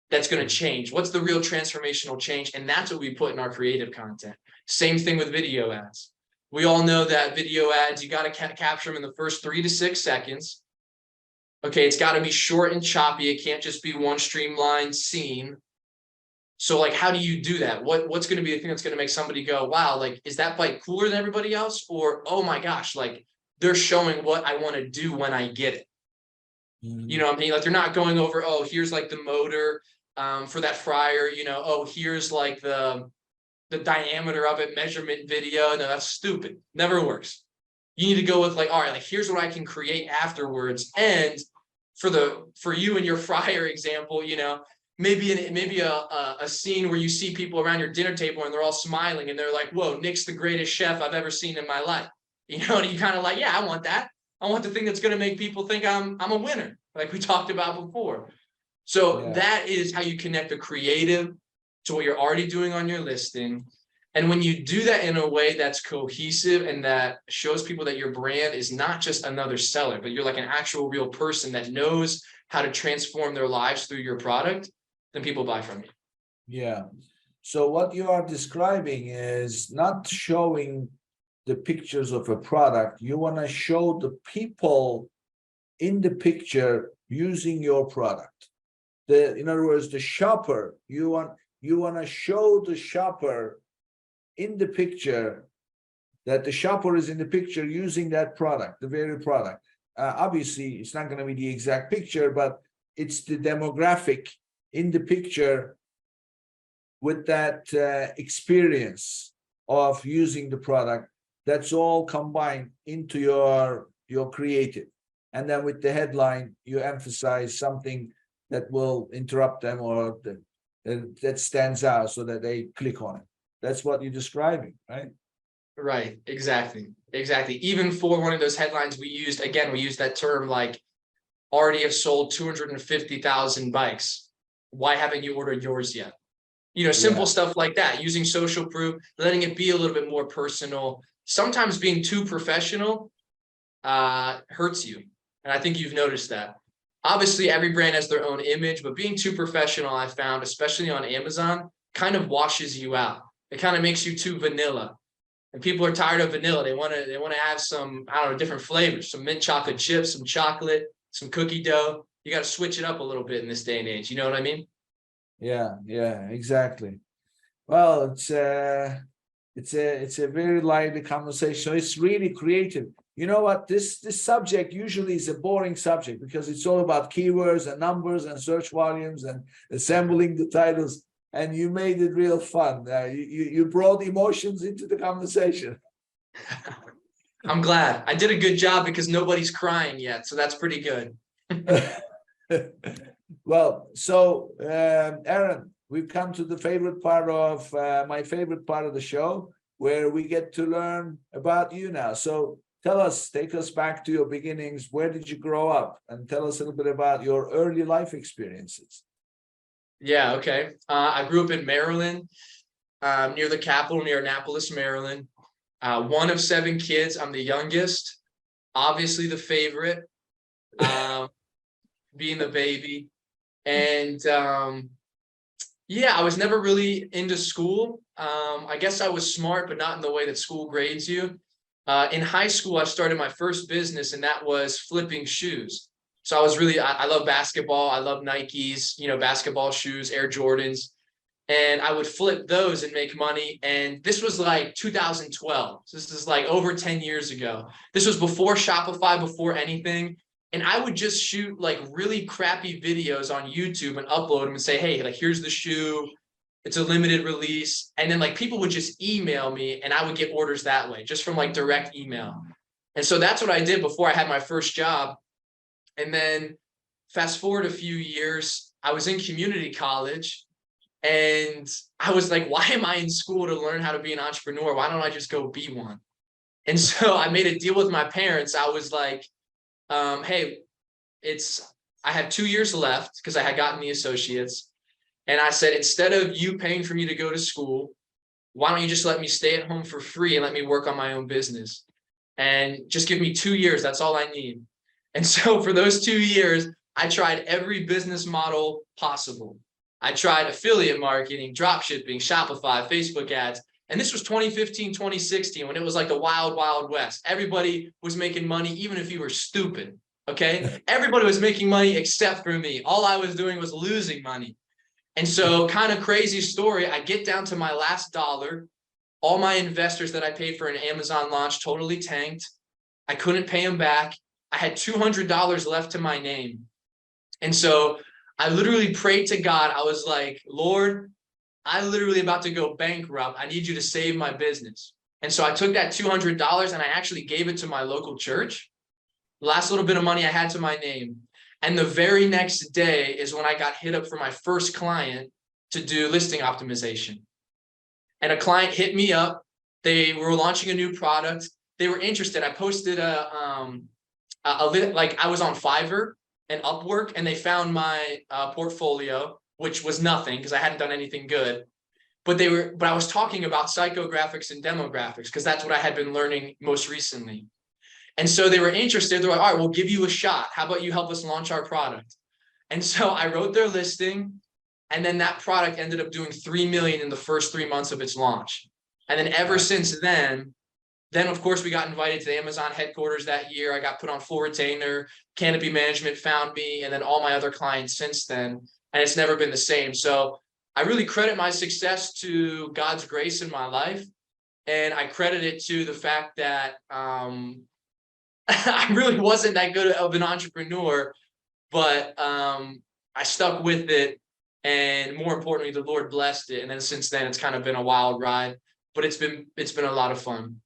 that's going to change? What's the real transformational change? And that's what we put in our creative content. Same thing with video ads. We all know that video ads, you got to capture them in the first 3 to 6 seconds. Okay, it's got to be short and choppy. It can't just be one streamlined scene. So like, how do you do that? What's going to be the thing that's going to make somebody go, wow, like, is that bike cooler than everybody else? Or, oh my gosh, like they're showing what I want to do when I get it. You know what I mean? Like they're not going over, oh, here's like the motor for that fryer, oh, here's like the diameter of it, measurement video. No, that's stupid. Never works. You need to go with like, all right, like here's what I can create afterwards. And for you and your fryer example, maybe a scene where you see people around your dinner table and they're all smiling and they're like, whoa, Nick's the greatest chef I've ever seen in my life. And you kind of like, yeah, I want that. I want the thing that's going to make people think I'm a winner, like we talked about before. So that is how you connect the creative to what you're already doing on your listing. And when you do that in a way that's cohesive and that shows people that your brand is not just another seller, but you're like an actual real person that knows how to transform their lives through your product, then people buy from you. Yeah. So what you are describing is not showing the pictures of a product. You want to show the people in the picture using your product. In other words, the shopper, you want to show the shopper in the picture that the shopper is in the picture using that product, the very product. Obviously, it's not going to be the exact picture, but it's the demographic in the picture with that experience of using the product. That's all combined into your creative. And then with the headline, you emphasize something that will interrupt them or that stands out so that they click on it. That's what you're describing, right? Right. Exactly. Even for one of those headlines we used that term like already have sold 250,000 bikes. Why haven't you ordered yours yet? Simple stuff like that, using social proof, letting it be a little bit more personal. Sometimes being too professional hurts you. And I think you've noticed that. Obviously, every brand has their own image, but being too professional, I found, especially on Amazon, kind of washes you out. It kind of makes you too vanilla. And people are tired of vanilla. They want to have some, I don't know, different flavors, some mint chocolate chips, some chocolate, some cookie dough. You got to switch it up a little bit in this day and age. You know what I mean? Yeah, exactly. Well, it's a very lively conversation. It's really creative. You know what? This subject usually is a boring subject because it's all about keywords and numbers and search volumes and assembling the titles. And you made it real fun. You brought emotions into the conversation. I'm glad. I did a good job because nobody's crying yet, so that's pretty good. Well, so Aaron, we've come to the favorite part of my favorite part of the show, where we get to learn about you now. So take us back to your beginnings. Where did you grow up? And tell us a little bit about your early life experiences. Yeah, okay. I grew up in Maryland, near the capital, near Annapolis, Maryland. One of 7 kids. I'm the youngest, obviously the favorite, being the baby. And I was never really into school. I guess I was smart, but not in the way that school grades you. In high school, I started my first business, and that was flipping shoes. So I love basketball. I love Nikes, basketball shoes, Air Jordans. And I would flip those and make money. And this was like 2012. So this is like over 10 years ago. This was before Shopify, before anything. And I would just shoot like really crappy videos on YouTube and upload them and say, hey, like, here's the shoe. It's a limited release. And then like people would just email me and I would get orders that way, just from like direct email. And so that's what I did before I had my first job. And then fast forward a few years, I was in community college and I was like, why am I in school to learn how to be an entrepreneur? Why don't I just go be one? And so I made a deal with my parents. I was like, hey, I have 2 years left because I had gotten the associates. And I said, instead of you paying for me to go to school, why don't you just let me stay at home for free and let me work on my own business? And just give me 2 years. That's all I need. And so for those 2 years, I tried every business model possible. I tried affiliate marketing, drop shipping, Shopify, Facebook ads. And this was 2015, 2016, when it was like the wild, wild west. Everybody was making money, even if you were stupid. Okay. Everybody was making money except for me. All I was doing was losing money. And so, kind of crazy story, I get down to my last dollar. All my investors that I paid for an Amazon launch totally tanked. I couldn't pay them back. I had $200 left to my name. And so I literally prayed to God. I was like, Lord, I'm literally about to go bankrupt. I need you to save my business. And so I took that $200 and I actually gave it to my local church. The last little bit of money I had to my name. And the very next day is when I got hit up for my first client to do listing optimization. And a client hit me up. They were launching a new product. They were interested. I posted like I was on Fiverr and Upwork, and they found my portfolio, which was nothing because I hadn't done anything good. But I was talking about psychographics and demographics because that's what I had been learning most recently. And so they were interested. They're like, all right, we'll give you a shot. How about you help us launch our product? And so I wrote their listing, and then that product ended up doing 3 million in the first 3 months of its launch. And then ever since then of course we got invited to the Amazon headquarters that year. I got put on full retainer. Canopy Management found me, and then all my other clients since then. And it's never been the same. So I really credit my success to God's grace in my life. And I credit it to the fact that I really wasn't that good of an entrepreneur, but I stuck with it. And more importantly, the Lord blessed it. And then since then, it's kind of been a wild ride, but it's been a lot of fun.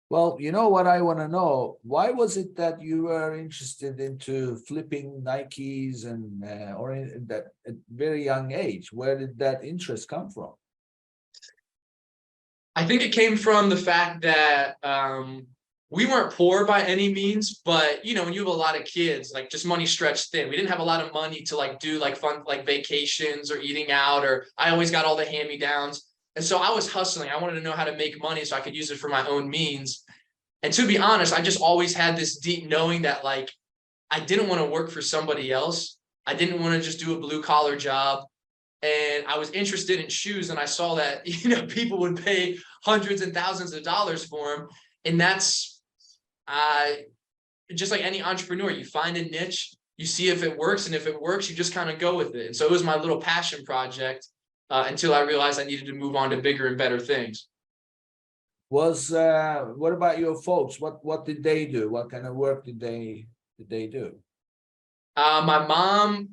Well, you know what I want to know? Why was it that you were interested into flipping Nikes and or in that at very young age? Where did that interest come from? I think it came from the fact that we weren't poor by any means, but you know, when you have a lot of kids, like just money stretched thin. We didn't have a lot of money to like do like fun like vacations or eating out, or I always got all the hand-me-downs. And so I was hustling. I wanted to know how to make money so I could use it for my own means. And to be honest, I just always had this deep knowing that like I didn't want to work for somebody else. I didn't want to just do a blue collar job. And I was interested in shoes, and I saw that, you know, people would pay hundreds and thousands of dollars for them. And that's just like any entrepreneur, you find a niche, you see if it works, and if it works, you just kind of go with it. And so it was my little passion project until I realized I needed to move on to bigger and better things. What about your folks? What did they do? What kind of work did they do? My mom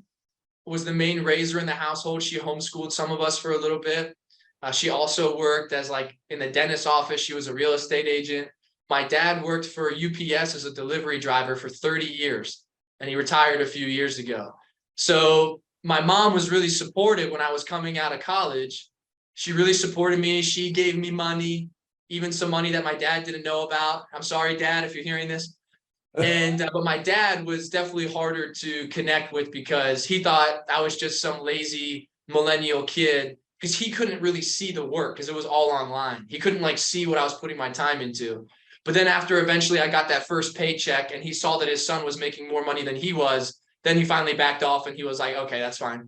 was the main raiser in the household. She homeschooled some of us for a little bit. She also worked as like in the dentist's office. She was a real estate agent. My dad worked for UPS as a delivery driver for 30 years, and he retired a few years ago. So my mom was really supportive when I was coming out of college. She really supported me. She gave me money, even some money that my dad didn't know about. I'm sorry, Dad, if you're hearing this. And but my dad was definitely harder to connect with because he thought I was just some lazy millennial kid, because he couldn't really see the work because it was all online. He couldn't like see what I was putting my time into. But then after eventually I got that first paycheck and he saw that his son was making more money than he was, then he finally backed off and he was like, okay, that's fine.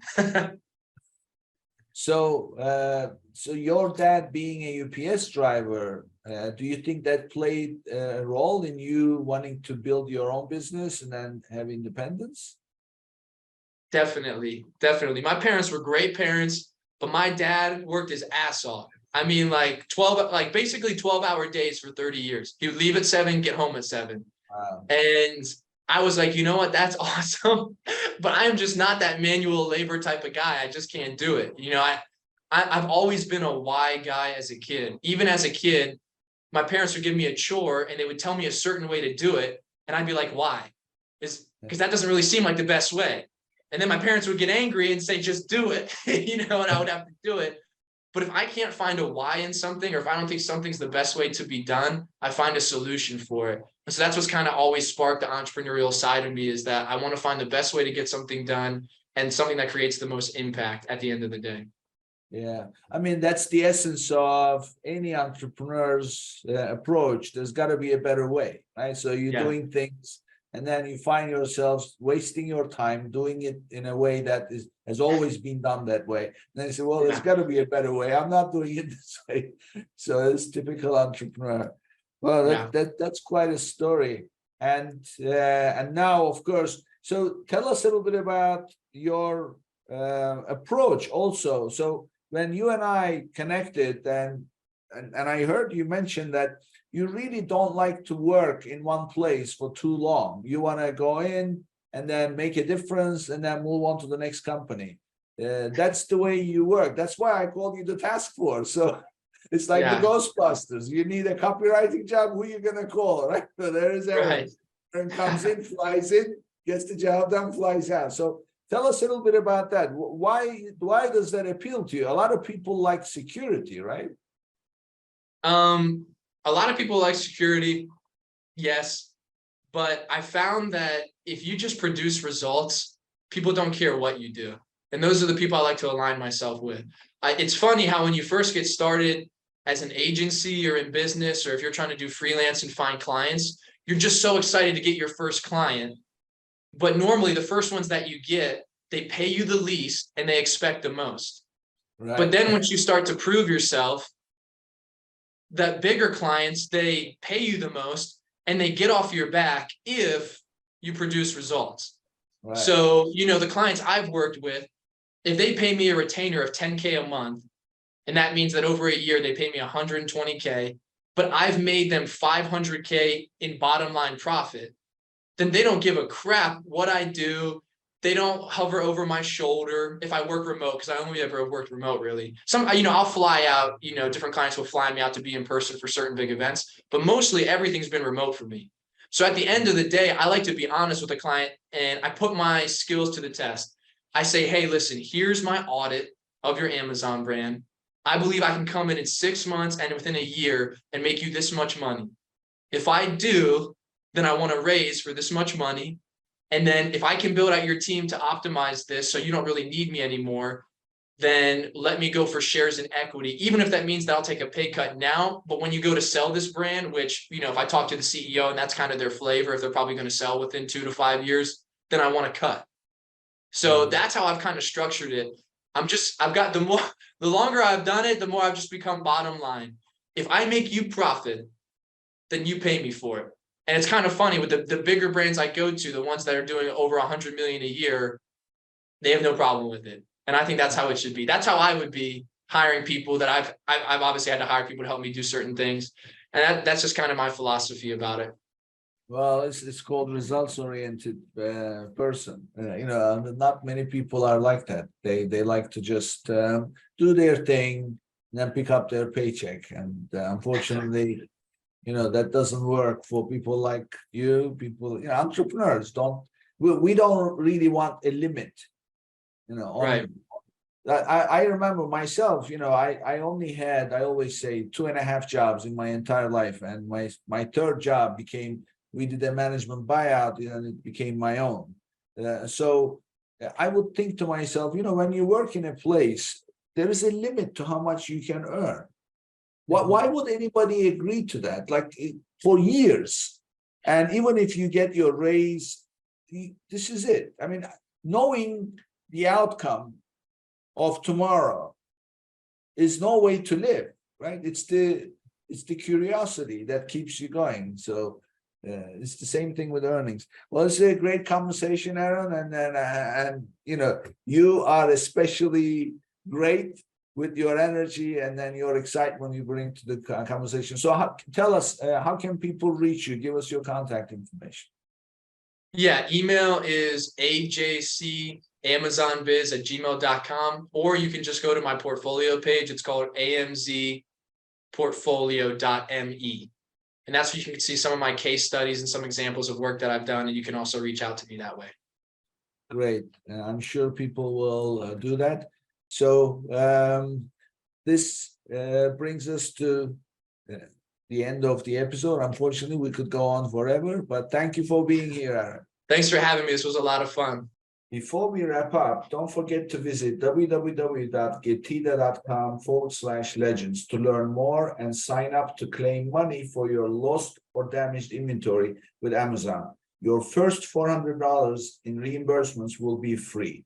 So your dad being a UPS driver, do you think that played a role in you wanting to build your own business and then have independence? Definitely. My parents were great parents, but my dad worked his ass off. I mean, like 12, like basically 12-hour days for 30 years. He would leave at 7, get home at 7. Wow. And I was like, you know what? That's awesome. But I'm just not that manual labor type of guy. I just can't do it. You know, I've always been a why guy as a kid. Even as a kid, my parents would give me a chore and they would tell me a certain way to do it. And I'd be like, why? Because that doesn't really seem like the best way. And then my parents would get angry and say, just do it, you know, and I would have to do it. But if I can't find a why in something, or if I don't think something's the best way to be done, I find a solution for it. And so that's what's kind of always sparked the entrepreneurial side of me, is that I want to find the best way to get something done and something that creates the most impact at the end of the day. Yeah, I mean, that's the essence of any entrepreneur's approach. There's got to be a better way, right? So you're doing things, and then you find yourselves wasting your time doing it in a way that has always been done that way. And then you say, well, there's got to be a better way. I'm not doing it this way. So it's typical entrepreneur. Well, that's quite a story. And now, of course, so tell us a little bit about your approach also. So when you and I connected, and I heard you mention that you really don't like to work in one place for too long. You want to go in and then make a difference and then move on to the next company. That's the way you work. That's why I called you the task force. So it's like the Ghostbusters. You need a copywriting job, who are you going to call, right? So there is everyone. And comes in, flies in, gets the job done, flies out. So tell us a little bit about that. Why does that appeal to you? A lot of people like security, right? A lot of people like security, yes, but I found that if you just produce results, people don't care what you do. And those are the people I like to align myself with. It's funny how when you first get started as an agency or in business, or if you're trying to do freelance and find clients, you're just so excited to get your first client. But normally the first ones that you get, they pay you the least and they expect the most. Right. But then once you start to prove yourself, that bigger clients, they pay you the most and they get off your back if you produce results. Right. So, you know, the clients I've worked with, if they pay me a retainer of $10K a month, And that means that over a year, they pay me 120K, but I've made them 500K in bottom line profit. Then they don't give a crap what I do. They don't hover over my shoulder if I work remote, because I only ever worked remote really. I'll fly out, different clients will fly me out to be in person for certain big events, but mostly everything's been remote for me. So at the end of the day, I like to be honest with the client and I put my skills to the test. I say, hey, listen, here's my audit of your Amazon brand. I believe I can come in 6 months and within a year and make you this much money. If I do, then I want to raise for this much money. And then if I can build out your team to optimize this so you don't really need me anymore, then let me go for shares in equity, even if that means that I'll take a pay cut now. But when you go to sell this brand, which, if I talk to the CEO and that's kind of their flavor, if they're probably going to sell within 2 to 5 years, then I want to cut. So that's how I've kind of structured it. The longer I've done it, the more I've just become bottom line. If I make you profit, then you pay me for it. And it's kind of funny with the bigger brands I go to, the ones that are doing over 100 million a year, they have no problem with it. And I think that's how it should be. That's how I would be hiring people that I've obviously had to hire people to help me do certain things. And that's just kind of my philosophy about it. Well, it's called results-oriented person. Not many people are like that. They like to just do their thing and then pick up their paycheck. And unfortunately, that doesn't work for people like you. People, entrepreneurs we don't really want a limit. Right. I remember myself, I always say 2.5 jobs in my entire life. And my third job we did a management buyout and it became my own. So I would think to myself, when you work in a place, there is a limit to how much you can earn. Why would anybody agree to that? Like for years. And even if you get your raise, this is it. I mean, knowing the outcome of tomorrow is no way to live, right? It's the curiosity that keeps you going. So it's the same thing with earnings. Well, it's a great conversation, Aaron, and you are especially great with your energy and then your excitement you bring to the conversation. So tell us, how can people reach you? Give us your contact information. Yeah, email is ajcamazonbiz@gmail.com, or you can just go to my portfolio page. It's called amzportfolio.me. And that's where you can see some of my case studies and some examples of work that I've done. And you can also reach out to me that way. Great. I'm sure people will do that. So this brings us to the end of the episode. Unfortunately, we could go on forever, but thank you for being here, Aaron. Thanks for having me. This was a lot of fun. Before we wrap up, don't forget to visit www.getida.com/legends to learn more and sign up to claim money for your lost or damaged inventory with Amazon. Your first $400 in reimbursements will be free.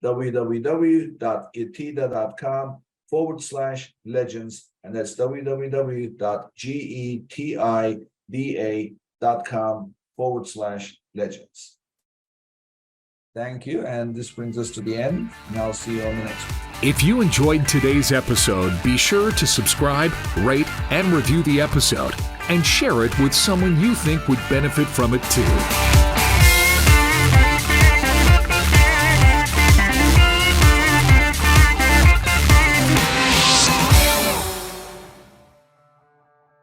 www.getida.com/legends, and that's www.getida.com/legends. Thank you, and this brings us to the end, and I'll see you on the next one. If you enjoyed today's episode, be sure to subscribe, rate, and review the episode, and share it with someone you think would benefit from it too.